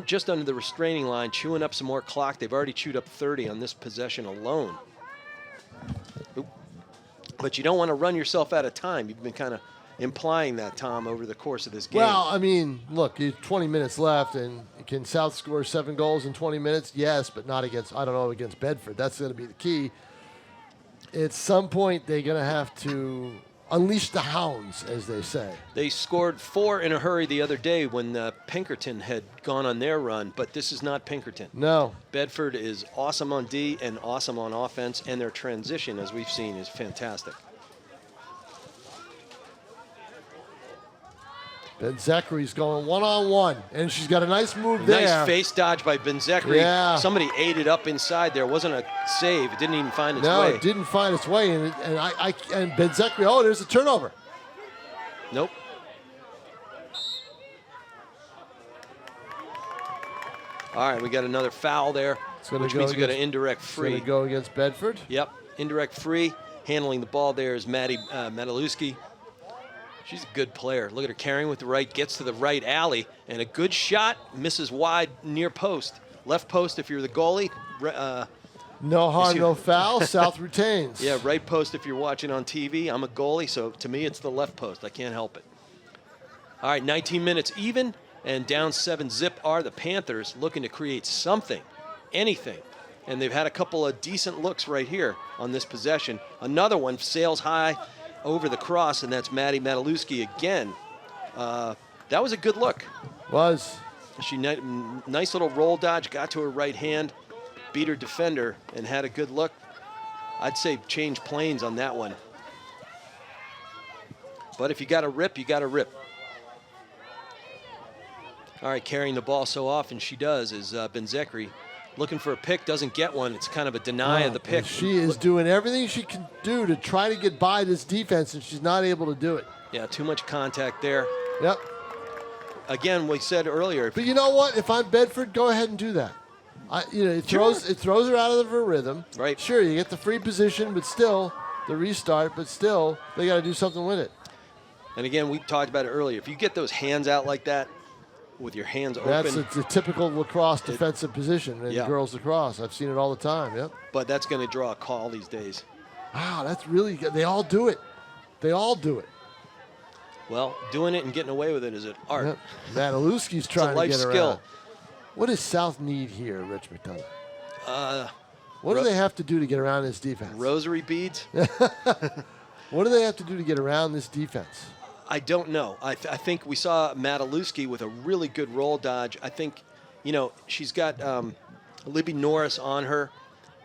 just under the restraining line, chewing up some more clock. They've already chewed up 30 on this possession alone. Oop. But you don't want to run yourself out of time. You've been kind of implying that, Tom, over the course of this game. Well, I mean, look, 20 minutes left, and can South score 7 goals in 20 minutes? Yes, but not against Bedford. That's going to be the key. At some point, they're going to have to unleash the hounds, as they say. They scored 4 in a hurry the other day when Pinkerton had gone on their run, but this is not Pinkerton. No. Bedford is awesome on D and awesome on offense, and their transition, as we've seen, is fantastic. Ben Zachary's going one-on-one, and she's got a nice move there. Nice face dodge by Ben Zachary. Yeah. Somebody ate it up inside there. It wasn't a save. It didn't even find its way. No, it didn't find its way, and Ben Zachary, there's a turnover. Nope. All right, we got another foul there, which means we got an indirect free. It's going to go against Bedford. Yep, indirect free. Handling the ball there is Maddie Mataluski. She's a good player. Look at her carrying with the right, gets to the right alley, and a good shot, misses wide near post. Left post if you're the goalie. No harm, no foul. South retains. Yeah, right post if you're watching on TV. I'm a goalie, so to me it's the left post. I can't help it. All right, 19 minutes even, and down 7-zip are the Panthers, looking to create something, anything. And they've had a couple of decent looks right here on this possession. Another one sails high over the cross, and that's Maddie Mataluski again. That was a good look. Was. She nice little roll dodge, got to her right hand, beat her defender, and had a good look. I'd say change planes on that one. But if you got to rip, you got to rip. All right, carrying the ball so often she does is Ben Zechary. Looking for a pick, doesn't get one. It's kind of a deny of the pick. She is doing everything she can do to try to get by this defense, and she's not able to do it. Yeah, too much contact there. Yep. again, we said earlier. But you know what? If I'm Bedford, go ahead and do that. It throws her out of her rhythm. Right. Sure, you get the free position, but still the restart. But still, they got to do something with it. And again, we talked about it earlier. If you get those hands out like that, with your hands open, that's a typical lacrosse defensive position in girls lacrosse. I've seen it all the time. Yep. But that's going to draw a call these days. Wow, that's really good. They all do it. They all do it. Well, doing it and getting away with it is an art. Yep. Matalewski's trying to get skill. around. What does South need here, Rich McDonough? What do they have to do to get around this defense? Rosary beads? What do they have to do to get around this defense? I don't know. I think we saw Matalewski with a really good roll dodge. I think, she's got Libby Norris on her,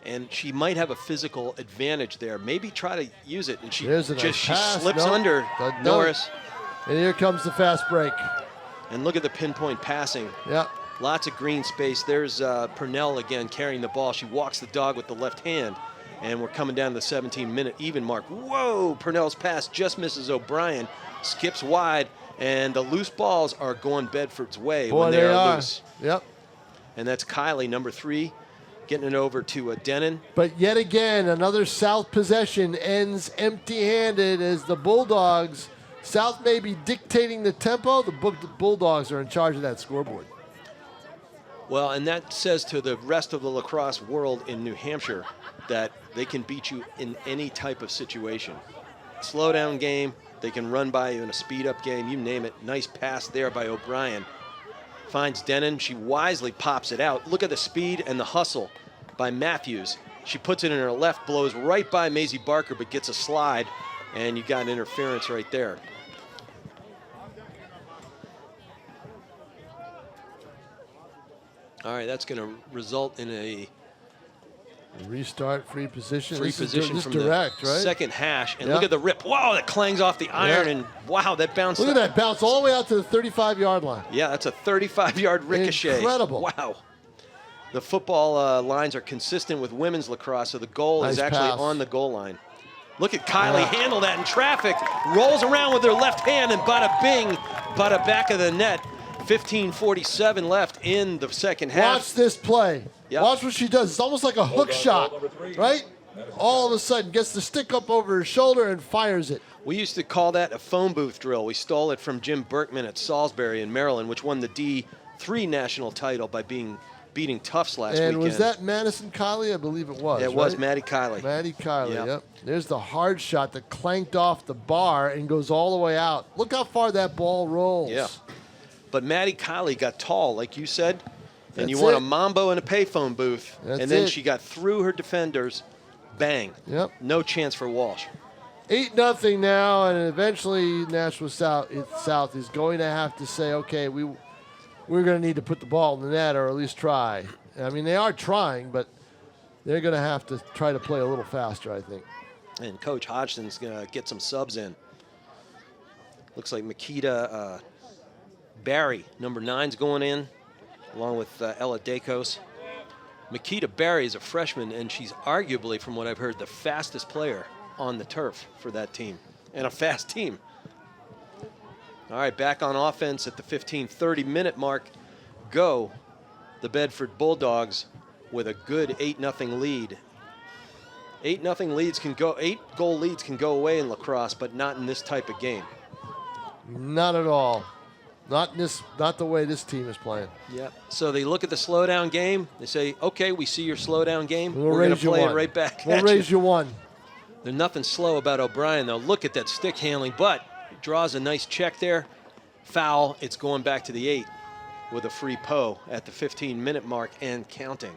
and she might have a physical advantage there. Maybe try to use it, and she slips under Norris. And here comes the fast break. And look at the pinpoint passing. Yeah. Lots of green space. There's Purnell again carrying the ball. She walks the dog with the left hand. And we're coming down to the 17-minute even mark. Whoa! Purnell's pass just misses O'Brien. Skips wide. And the loose balls are going Bedford's way when they are loose. Yep. And that's Kylie, number 3, getting it over to Denon. But yet again, another South possession ends empty-handed as the Bulldogs. South may be dictating the tempo. The Bulldogs are in charge of that scoreboard. Well, and that says to the rest of the lacrosse world in New Hampshire that they can beat you in any type of situation. Slow down game, they can run by you in a speed-up game, you name it. Nice pass there by O'Brien. Finds Denon, she wisely pops it out. Look at the speed and the hustle by Matthews. She puts it in her left, blows right by Maisie Barker, but gets a slide, and you got an interference right there. All right, that's going to result in a restart, free position. Free position from direct, the right? second hash. And look at the rip. Wow, that clangs off the iron. And wow, that bounced. Look at that bounce all the way out to the 35-yard line. Yeah, that's a 35-yard ricochet. Incredible. Wow. The football lines are consistent with women's lacrosse, so the goal is actually on the goal line. Look at Kylie handle that in traffic. Rolls around with her left hand and bada bing, bada back of the net. 15:47 left in the second half. Watch this play. Yep. Watch what she does. It's almost like a hook shot, right? All of a sudden, gets the stick up over her shoulder and fires it. We used to call that a phone booth drill. We stole it from Jim Berkman at Salisbury in Maryland, which won the D3 national title by beating Tufts last weekend. And was that Madison Kiley? I believe it was. It was Maddie Kiley. Maddie Kiley, yep. There's the hard shot that clanked off the bar and goes all the way out. Look how far that ball rolls. Yeah. But Maddie Kiley got tall, like you said, and you want a mambo in a payphone booth. And then she got through her defenders. Bang. Yep. No chance for Walsh. 8-0 now, and eventually Nashua South is going to have to say, okay, we're going to need to put the ball in the net or at least try. I mean, they are trying, but they're going to have to try to play a little faster, I think. And Coach Hodgson's going to get some subs in. Looks like Makita Barry, number 9's going in, along with Ella Dacos. Makita Barry is a freshman, and she's arguably, from what I've heard, the fastest player on the turf for that team, and a fast team. All right, back on offense at the 15-30-minute mark. Go the Bedford Bulldogs with a good 8-0 lead. 8-0 leads can go, 8-goal leads can go away in lacrosse, but not in this type of game. Not at all. Not the way this team is playing. Yep. So they look at the slowdown game. They say, okay, we see your slowdown game. We're going to play it right back. We'll raise you one. There's nothing slow about O'Brien, though. Look at that stick handling, but draws a nice check there. Foul. It's going back to the 8 with a free po at the 15-minute mark and counting.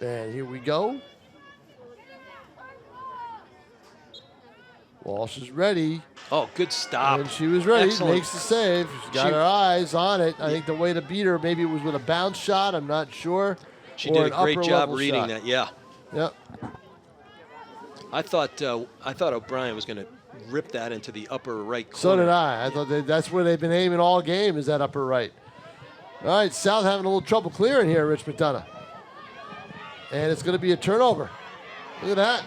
And here we go. Walsh is ready. Oh, good stop. And she was ready. Excellent. Makes the save. She's got her eyes on it. I think the way to beat her, maybe it was with a bounce shot. I'm not sure. She did a great job reading that. Yeah. Yep. I thought O'Brien was going to rip that into the upper right corner. So did I. I thought that's where they've been aiming all game, is that upper right. All right, South having a little trouble clearing here, Rich McDonough. And it's going to be a turnover. Look at that.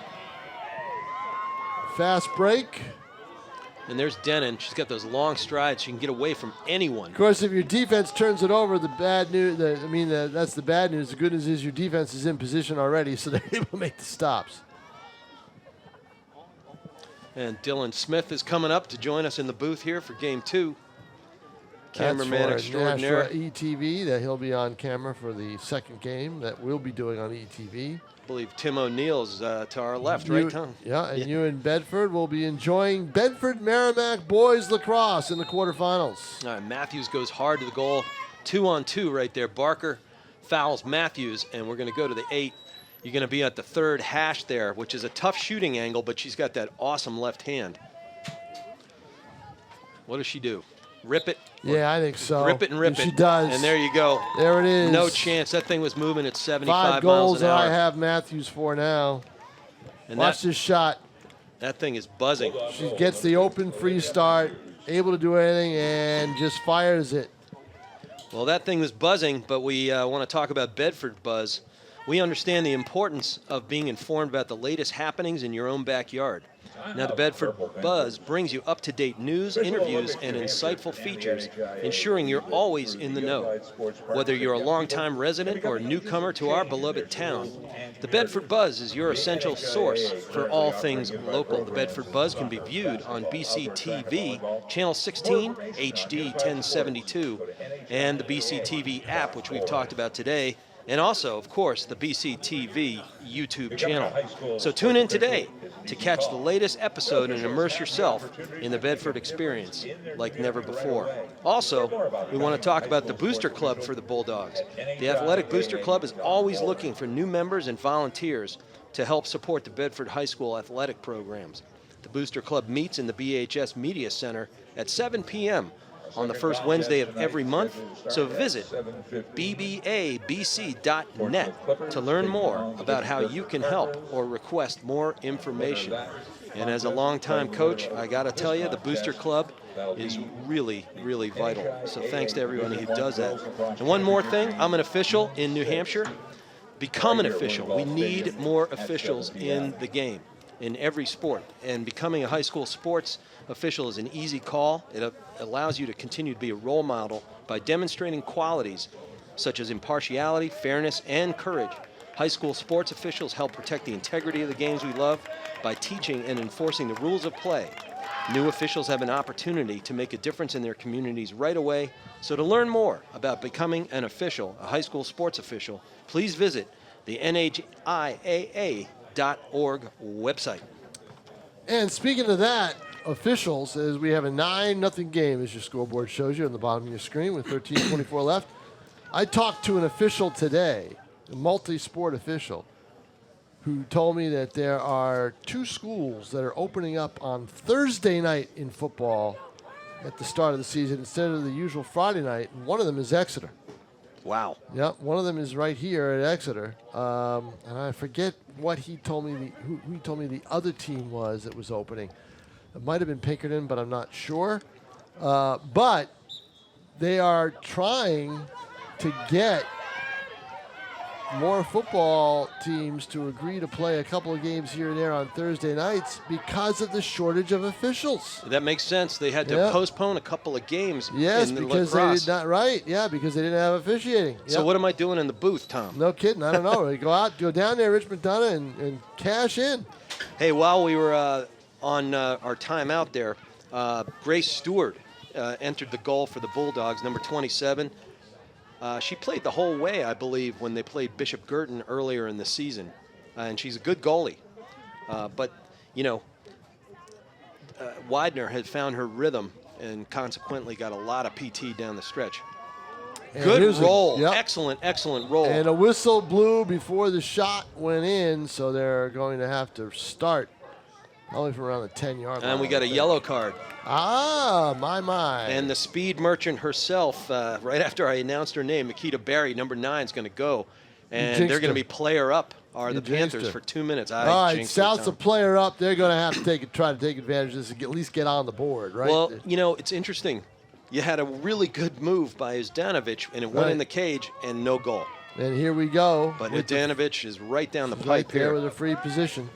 fast break. And there's Denon. She's got those long strides. She can get away from anyone. Of course, if your defense turns it over, the bad news, that's the bad news. The good news is your defense is in position already, so they're able to make the stops. And Dylan Smith is coming up to join us in the booth here for game 2. Cameraman extraordinaire. Nashua ETV, that he'll be on camera for the second game that we'll be doing on ETV. I believe Tim O'Neill's to our left, right, Tom? Yeah, and you and Bedford will be enjoying Bedford Merrimack boys lacrosse in the quarterfinals. All right, Matthews goes hard to the goal. 2-on-2 right there. Barker fouls Matthews, and we're going to go to the 8. You're going to be at the third hash there, which is a tough shooting angle, but she's got that awesome left hand. What does she do? Rip it? Yeah, I think so. Rip it and rip it. She does. And there you go. There it is. No chance. That thing was moving at 75 miles an hour. 5 goals that I have Matthews for now. And watch this shot. That thing is buzzing. She gets the open free start, able to do anything, and just fires it. Well, that thing was buzzing, but we want to talk about Bedford buzz. We understand the importance of being informed about the latest happenings in your own backyard. Now, the Bedford Buzz brings you up-to-date news, interviews, and insightful features, ensuring you're always in the know. Whether you're a longtime resident or a newcomer to our beloved town, the Bedford Buzz is your essential source for all things local. The Bedford Buzz can be viewed on BCTV, Channel 16, HD 1072, and the BCTV app, which we've talked about today, and also, of course, the BCTV YouTube channel. So tune in today to catch the latest episode and immerse yourself in the Bedford experience like never before. Also, we want to talk about the Booster Club for the Bulldogs. The Athletic Booster Club is always looking for new members and volunteers to help support the Bedford High School athletic programs. The Booster Club meets in the BHS Media Center at 7 p.m. on the first Wednesday of every month, so visit bbabc.net to learn more about how you can help or request more information. And as a longtime coach, I got to tell you, the Booster Club is really, really vital. So thanks to everyone who does that. And one more thing, I'm an official in New Hampshire. Become an official. We need more officials in the game, in every sport. And becoming a high school sports official is an easy call. It allows you to continue to be a role model by demonstrating qualities such as impartiality, fairness, and courage. High school sports officials help protect the integrity of the games we love by teaching and enforcing the rules of play. New officials have an opportunity to make a difference in their communities right away. So to learn more about becoming an official, a high school sports official, please visit the NHIAA.org website. And speaking of that, officials, as we have a 9-0 game, as your scoreboard shows you on the bottom of your screen with 13:24 left. I talked to an official today, a multi-sport official, who told me that there are 2 schools that are opening up on Thursday night in football at the start of the season instead of the usual Friday night, and one of them is Exeter. Wow. Yeah, one of them is right here at Exeter, and I forget what he told me. Who he told me the other team was that was opening. It might have been Pinkerton, but I'm not sure. But they are trying to get more football teams to agree to play a couple of games here and there on Thursday nights because of the shortage of officials. That makes sense. They had to postpone a couple of games. Yes, in the because lacrosse. they did not. Right? Yeah, because they didn't have officiating. So what am I doing in the booth, Tom? No kidding. I don't know. Go down there, Rich McDonough, and cash in. Hey, while we were on our time out there, Grace Stewart entered the goal for the Bulldogs, number 27. She played the whole way, I believe, when they played Bishop Girton earlier in the season. And she's a good goalie. But, you know, Widener had found her rhythm and consequently got a lot of PT down the stretch. And good roll. Excellent, excellent roll. And a whistle blew before the shot went in, so they're going to have to start only from around the 10-yard line. And we got a yellow card. Ah, my. And the speed merchant herself, right after I announced her name, Makita Barry, number 9, is going to go. And they're going to be player up, are the Panthers, for 2 minutes. All right, South's a player up. They're going to have to try to take advantage of this and at least get on the board, right? Well, you know, it's interesting. You had a really good move by Zdanovic, and it went in the cage, and no goal. And here we go. But Zdanovic is right down the pipe right there here. with a free position.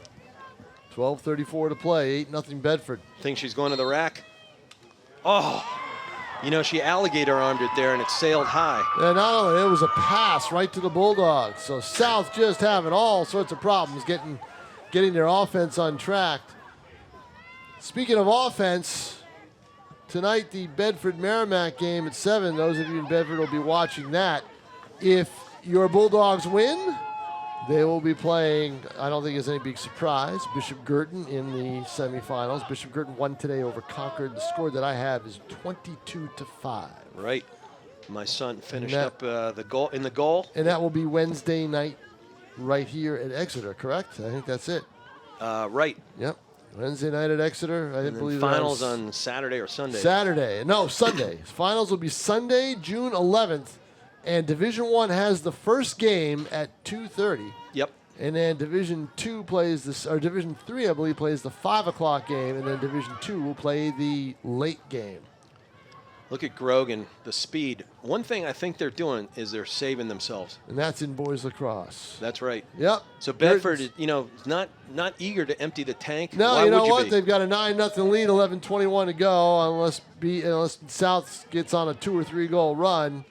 12:34 to play. 8-0 Bedford. Think she's going to the rack? Oh, she alligator armed it there, and it sailed high. And not only, it was a pass right to the Bulldogs. So South just having all sorts of problems getting their offense untracked. Speaking of offense, tonight the Bedford-Merrimack game at 7. Those of you in Bedford will be watching that. If your Bulldogs win, they will be playing, I don't think it's any big surprise, Bishop Girton in the semifinals. Bishop Girton won today over Concord. The score that I have is 22-5. Right. My son finished up the goal. And that will be Wednesday night right here at Exeter, correct? I think that's it. Right. Yep. Wednesday night at Exeter. I didn't believe finals on Saturday or Sunday. Sunday. Finals will be Sunday, June 11th. And Division I has the first game at 2:30. Yep. And then Division II plays this, or Division III, I believe, plays the 5 o'clock game, and then Division II will play the late game. Look at Grogan, the speed. One thing I think they're doing is they're saving themselves. And that's in boys lacrosse. That's right. Yep. So Bedford, not eager to empty the tank. No, Why you know would what? be? They've got a 9-0 lead, 11:21 to go. Unless South gets on a 2 or 3 goal run,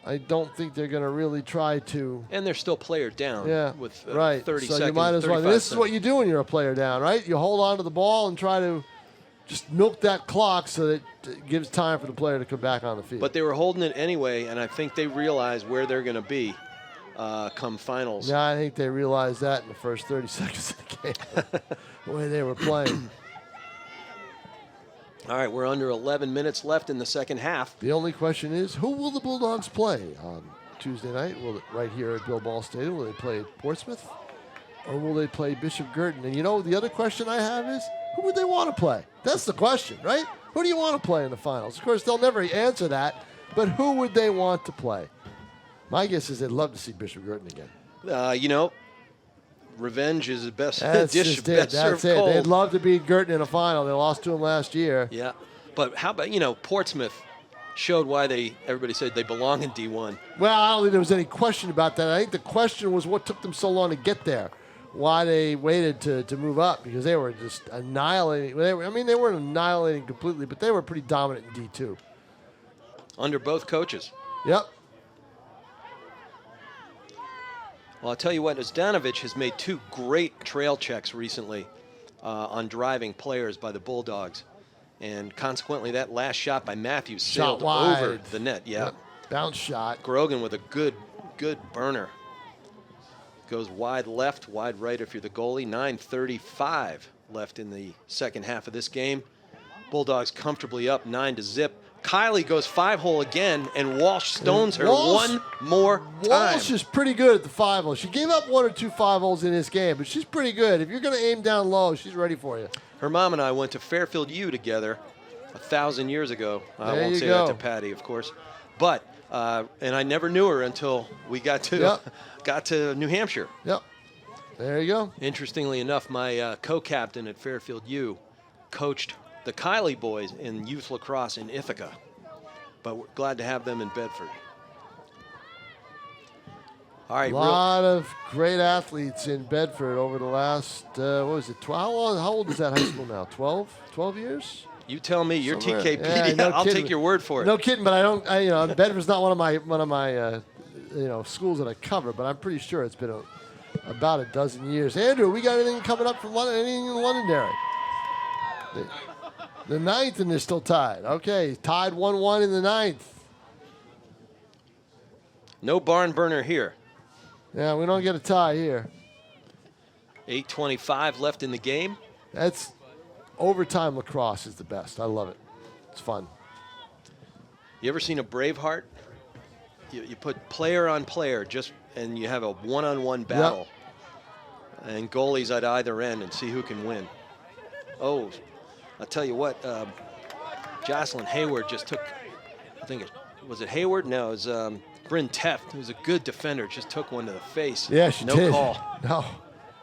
I don't think they're going to really try to. And they're still player down. Yeah, with right. 30 so seconds. You might as well. This is what you do when you're a player down, right? You hold on to the ball and try to just milk that clock so that it gives time for the player to come back on the field. But they were holding it anyway, and I think they realize where they're going to be come finals. Yeah, I think they realized that in the first 30 seconds of the game, the way they were playing. All right, we're under 11 minutes left in the second half. The only question is, who will the Bulldogs play on Tuesday night? Will it right here at Bill Ball Stadium? Will they play Portsmouth? Or will they play Bishop Girton? And the other question I have is, who would they want to play? That's the question, right? Who do you want to play in the finals? Of course, they'll never answer that, but who would they want to play? My guess is they'd love to see Bishop Girton again. Revenge is the best That's dish. just it. That's it. Cold. They'd love to beat Girton in a final. They lost to them last year. Yeah, but how about Portsmouth showed why everybody said they belong in D1. Well, I don't think there was any question about that. I think the question was what took them so long to get there. Why they waited to move up, because they were just annihilating. They weren't annihilating completely, but they were pretty dominant in D2. Under both coaches. Yep. Well, I'll tell you what, Zdanovic has made 2 great trail checks recently on driving players by the Bulldogs. And consequently, that last shot by Matthews sailed over the net. Yeah. Yep. Bounce shot. Grogan with a good burner. Goes wide left, wide right if you're the goalie. 9:35 left in the second half of this game. Bulldogs comfortably up 9-0. Kylie goes 5-hole again, and Walsh stones her one more time. Walsh is pretty good at the 5-hole. She gave up 1 or 2 5-holes in this game, but she's pretty good. If you're going to aim down low, she's ready for you. Her mom and I went to Fairfield U together 1,000 years ago. I won't say that to Patty, of course. But, and I never knew her until we got to New Hampshire. Yep. There you go. Interestingly enough, my co-captain at Fairfield U coached the Kylie boys in youth lacrosse in Ithaca, but we're glad to have them in Bedford. All right, a lot of great athletes in Bedford over the last, 12? How old is that high school now? 12 years? You tell me. You're Somewhere. TKP. Yeah, no I'll kidding. take your word for it. No kidding, but Bedford's not one of my schools that I cover, but I'm pretty sure it's been about a dozen years. Andrew, we got anything coming up from London? Anything in Londonderry? The 9th, and they're still tied. Okay, tied 1-1 in the 9th. No barn burner here. Yeah, we don't get a tie here. 8:25 left in the game. That's overtime lacrosse is the best. I love it. It's fun. You ever seen a Braveheart? You put player on player and you have a one-on-one battle. Yep. And goalies at either end and see who can win. Oh, I'll tell you what, Jocelyn Hayward just took, was it Hayward? No, it was Bryn Teft, who's a good defender, just took one to the face. Yeah, she did. No call. No,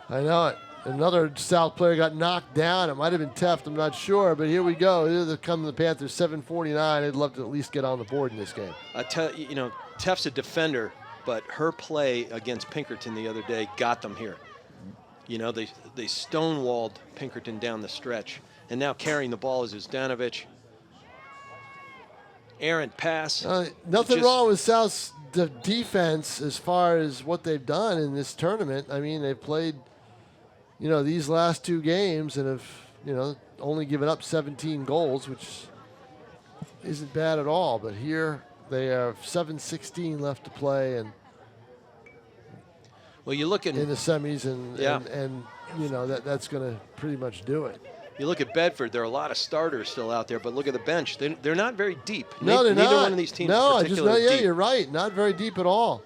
I know it. Another South player got knocked down. It might have been Teft, I'm not sure, but here we go. Here come the Panthers, 7:49. They'd love to at least get on the board in this game. I tell you, Teft's a defender, but her play against Pinkerton the other day got them here. You know, they stonewalled Pinkerton down the stretch. And now carrying the ball is Uzdanovich. Errant pass. Nothing wrong with South's defense as far as what they've done in this tournament. I mean, they've played, these last 2 games and have, only given up 17 goals, which isn't bad at all. But here they have 7:16 left to play, and well, you look at in the semis, and that's going to pretty much do it. You look at Bedford, there are a lot of starters still out there, but look at the bench. They're not very deep. No, they're Neither not. one of these teams no, is particularly deep. You're right. Not very deep at all.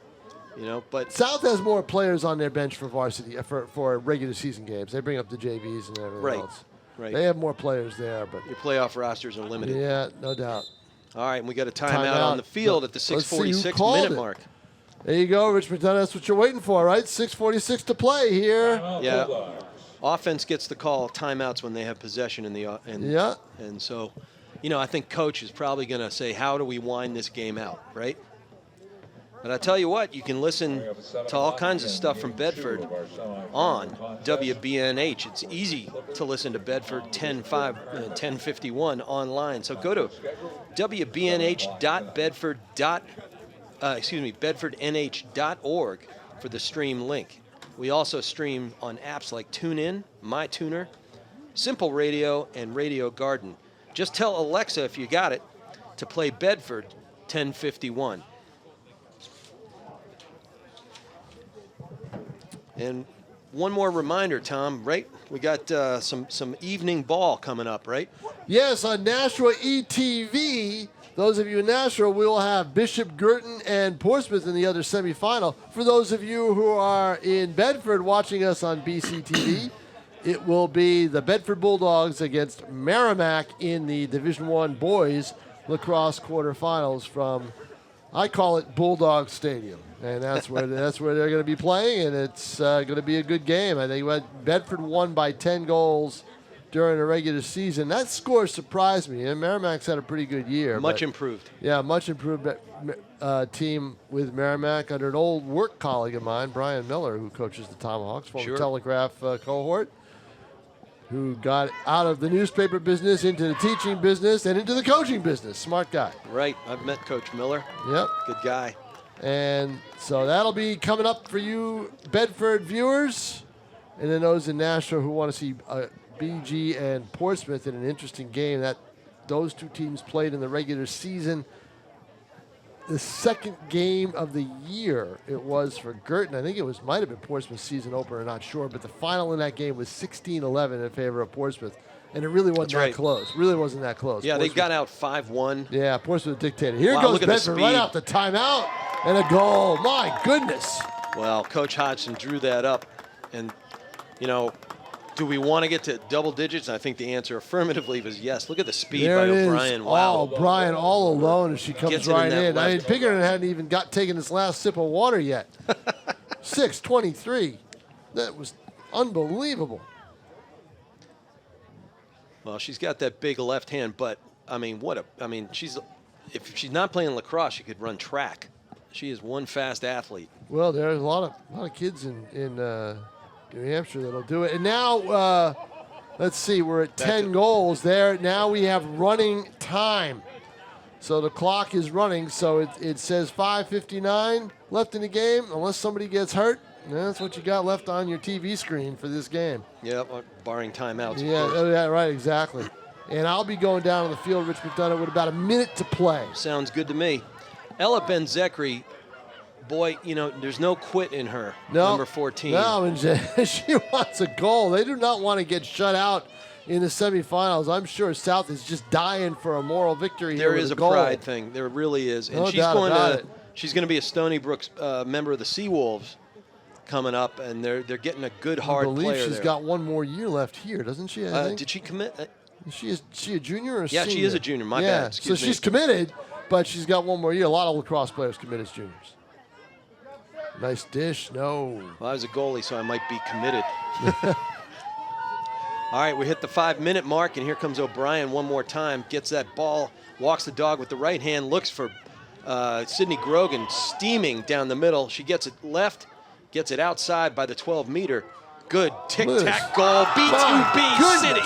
But South has more players on their bench for varsity, for regular season games. They bring up the JVs and everything else. Right. They have more players there, but your playoff rosters are limited. Yeah, no doubt. All right, and we got a timeout on the field at the 6:46-minute mark. There you go, Rich McDonough. That's what you're waiting for, right? 6:46 to play here. Yeah. Offense gets the call timeouts when they have possession and so, I think coach is probably going to say, how do we wind this game out, right? But I tell you what, you can listen to all kinds of stuff from Bedford on WBNH. It's easy to listen to Bedford 1051 online. So go to bedfordnh.org for the stream link. We also stream on apps like TuneIn, MyTuner, Simple Radio, and Radio Garden. Just tell Alexa, if you got it, to play Bedford 1051. And one more reminder, Tom, right? We got some evening ball coming up, right? Yes, on Nashua ETV. Those of you in Nashua, we will have Bishop Girton and Portsmouth in the other semifinal. For those of you who are in Bedford watching us on BCTV, it will be the Bedford Bulldogs against Merrimack in the Division I boys lacrosse quarterfinals from, I call it Bulldog Stadium. And that's where they're going to be playing, and it's going to be a good game. I think Bedford won by 10 goals during the regular season. That score surprised me. And Merrimack's had a pretty good year. Much improved. Yeah, much improved team with Merrimack under an old work colleague of mine, Brian Miller, who coaches the Tomahawks, former Telegraph cohort, who got out of the newspaper business into the teaching business and into the coaching business. Smart guy. Right. I've met Coach Miller. Yep. Good guy. And so that'll be coming up for you Bedford viewers. And then those in Nashua who want to see BG and Portsmouth in an interesting game. Those two teams played in the regular season. The second game of the year it was for Girton. I think it might have been Portsmouth's season opener, not sure. But the final in that game was 16-11 in favor of Portsmouth. And it really wasn't that close. Really wasn't that close. Yeah, they got out 5-1. Yeah, Portsmouth dictated. Here goes Bedford right out the timeout. And a goal. My goodness. Well, Coach Hodgson drew that up. And, do we want to get to double digits? I think the answer affirmatively was yes. Look at the speed by O'Brien. Wow. O'Brien all alone as she comes right in. I mean, Pinkerton hadn't even taken his last sip of water yet. 6:23. That was unbelievable. Well, she's got that big left hand, but if she's not playing lacrosse, she could run track. She is one fast athlete. Well, there's a lot of kids in New Hampshire that'll do it. And now, let's see, we're at 10 goals there. Now we have running time. So the clock is running. So it says 5:59 left in the game, unless somebody gets hurt. That's what you got left on your TV screen for this game. Yeah, barring timeouts. Yeah, right, exactly. And I'll be going down on the field, Rich McDonough, with about a minute to play. Sounds good to me. Ella Ben-Zekri, boy, there's no quit in her, number 14. No, and she wants a goal. They do not want to get shut out in the semifinals. I'm sure South is just dying for a moral victory here. There is a pride thing. There really is. And she's going to be a Stony Brook member of the Seawolves coming up, and they're getting a good hard player. I believe she's got one more year left here, doesn't she? I think? Did she commit? Is she a junior or a senior? Yeah, she is a junior. My bad. Excuse me. She's committed, but she's got one more year. A lot of lacrosse players commit as juniors. Nice dish. No. Well, I was a goalie, so I might be committed. All right, we hit the 5-minute mark, and here comes O'Brien one more time. Gets that ball, walks the dog with the right hand, looks for Sydney Grogan steaming down the middle. She gets it left, gets it outside by the 12-meter, Good tic-tac goal. B2B City.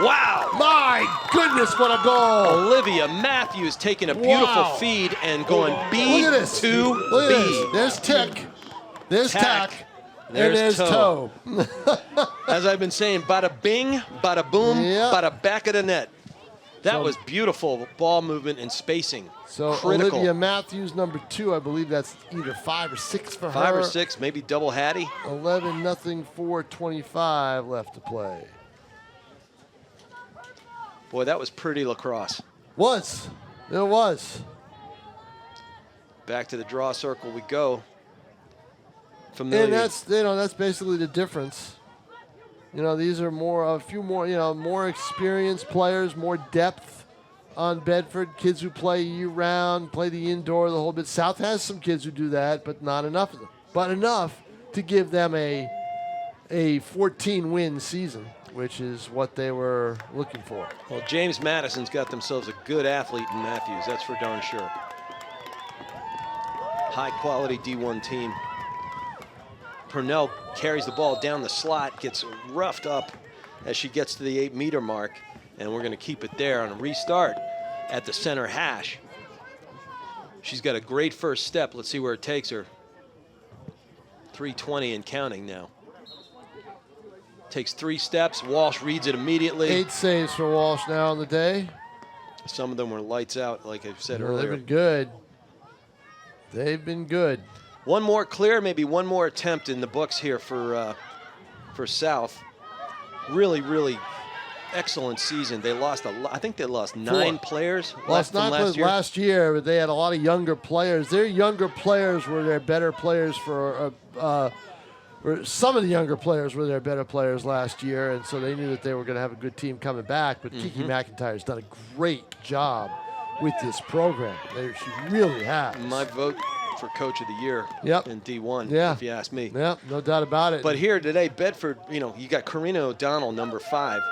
Wow. My goodness, what a goal. Olivia Matthews taking a beautiful feed and going B2B. Look at this. There's tick. There's tack. And there's toe. As I've been saying, bada bing, bada boom, bada back of the net. That was beautiful ball movement and spacing. So critical. Olivia Matthews, number 2, I believe that's either 5 or 6 for her. 5 or 6, maybe double Hattie. 11-0, 4:25 left to play. Boy, that was pretty lacrosse. It was. Back to the draw circle we go. Familiar. And that's basically the difference. These are a few more, more experienced players, more depth on Bedford. Kids who play year-round, play the indoor the whole bit. South has some kids who do that, but not enough of them. But enough to give them a 14-win season, which is what they were looking for. Well, James Madison's got themselves a good athlete in Matthews. That's for darn sure. High-quality D1 team. Purnell carries the ball down the slot, gets roughed up as she gets to the 8-meter mark, and we're going to keep it there on a restart at the center hash. She's got a great first step. Let's see where it takes her. 3:20 and counting now. Takes 3 steps. Walsh reads it immediately. 8 saves for Walsh now on the day. Some of them were lights out, like I said They've earlier. been good. They've been good. One more clear, maybe one more attempt in the books here for South. Really, really excellent season. They lost I think they lost 9 players. Lost 9 players last year, but they had a lot of younger players. Their younger players were their better players some of the younger players were their better players last year, and so they knew that they were going to have a good team coming back. But Kiki McIntyre's done a great job with this program. She really has. My vote for Coach of the Year in D1, if you ask me. Yeah, no doubt about it. But here today, Bedford, you got Karina O'Donnell, number 5.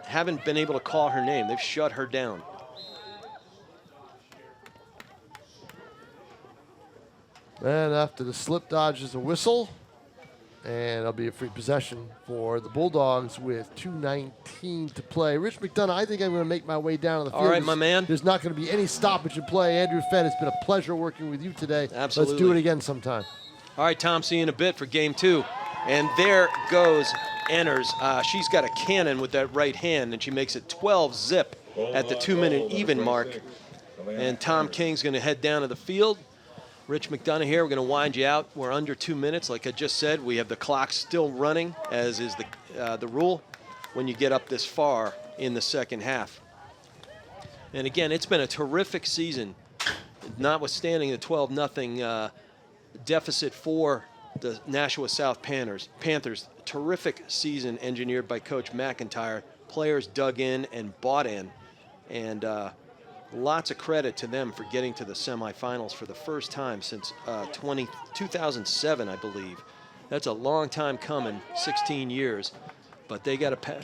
Haven't been able to call her name. They've shut her down. And after the slip dodge is a whistle, and it'll be a free possession for the Bulldogs with 2:19 to play. Rich McDonough, I think I'm going to make my way down to the field. All right, my man. There's not going to be any stoppage in play. Andrew Fenn, it's been a pleasure working with you today. Absolutely. Let's do it again sometime. All right, Tom, see you in a bit for game 2. And there goes Enners. She's got a cannon with that right hand, and she makes it 12-zip at the 2-minute even mark. And Tom King's going to head down to the field. Rich McDonough here. We're going to wind you out. We're under 2 minutes. Like I just said, we have the clock still running, as is the rule when you get up this far in the second half. And again, it's been a terrific season, notwithstanding the 12-0 deficit for the Nashua South Panthers. Terrific season engineered by Coach McIntyre. Players dug in and bought in, and lots of credit to them for getting to the semifinals for the first time since 2007, I believe. That's a long time coming, 16 years, but they got to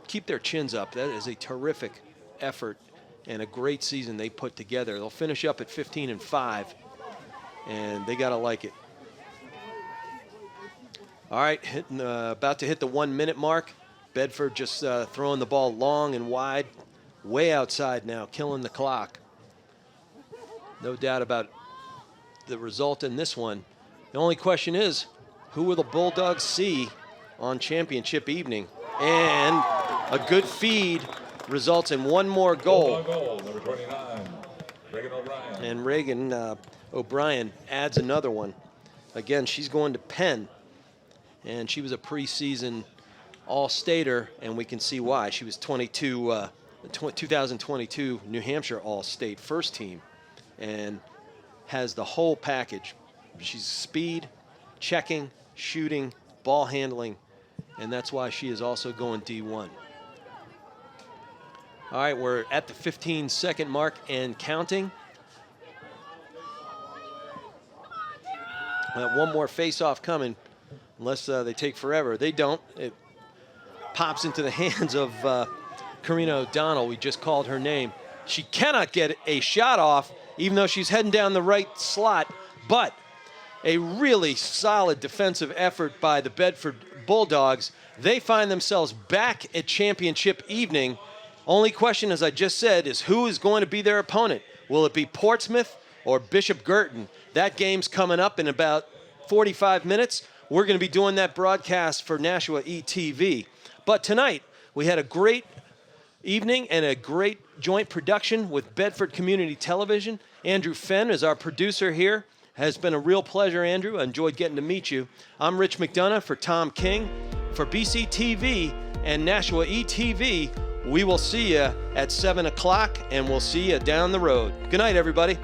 keep their chins up. That is a terrific effort and a great season they put together. They'll finish up at 15-5, and they got to like it. All right, about to hit the 1-minute mark. Bedford just throwing the ball long and wide. Way outside now, killing the clock. No doubt about the result in this one. The only question is, who will the Bulldogs see on championship evening? And a good feed results in one more goal. Number 29, Reagan O'Brien. And Reagan O'Brien adds another one. Again, she's going to Penn. And she was a preseason All-Stater, and we can see why. She was 2022 New Hampshire All-State first team and has the whole package. She's speed, checking, shooting, ball handling, and that's why she is also going D1. All right, we're at the 15-second mark and counting. One more face-off coming, unless they take forever. They don't. It pops into the hands of Karina O'Donnell. We just called her name. She cannot get a shot off, even though she's heading down the right slot, but a really solid defensive effort by the Bedford Bulldogs. They find themselves back at championship evening. Only question, as I just said, is who is going to be their opponent? Will it be Portsmouth or Bishop Girton? That game's coming up in about 45 minutes. We're going to be doing that broadcast for Nashua ETV. But tonight, we had a great evening and a great joint production with Bedford Community Television. Andrew Fenn is our producer here. Has been a real pleasure, Andrew. I enjoyed getting to meet you. I'm Rich McDonough for Tom King. For BCTV and Nashua ETV, we will see you at 7 o'clock, and we'll see you down the road. Good night, everybody.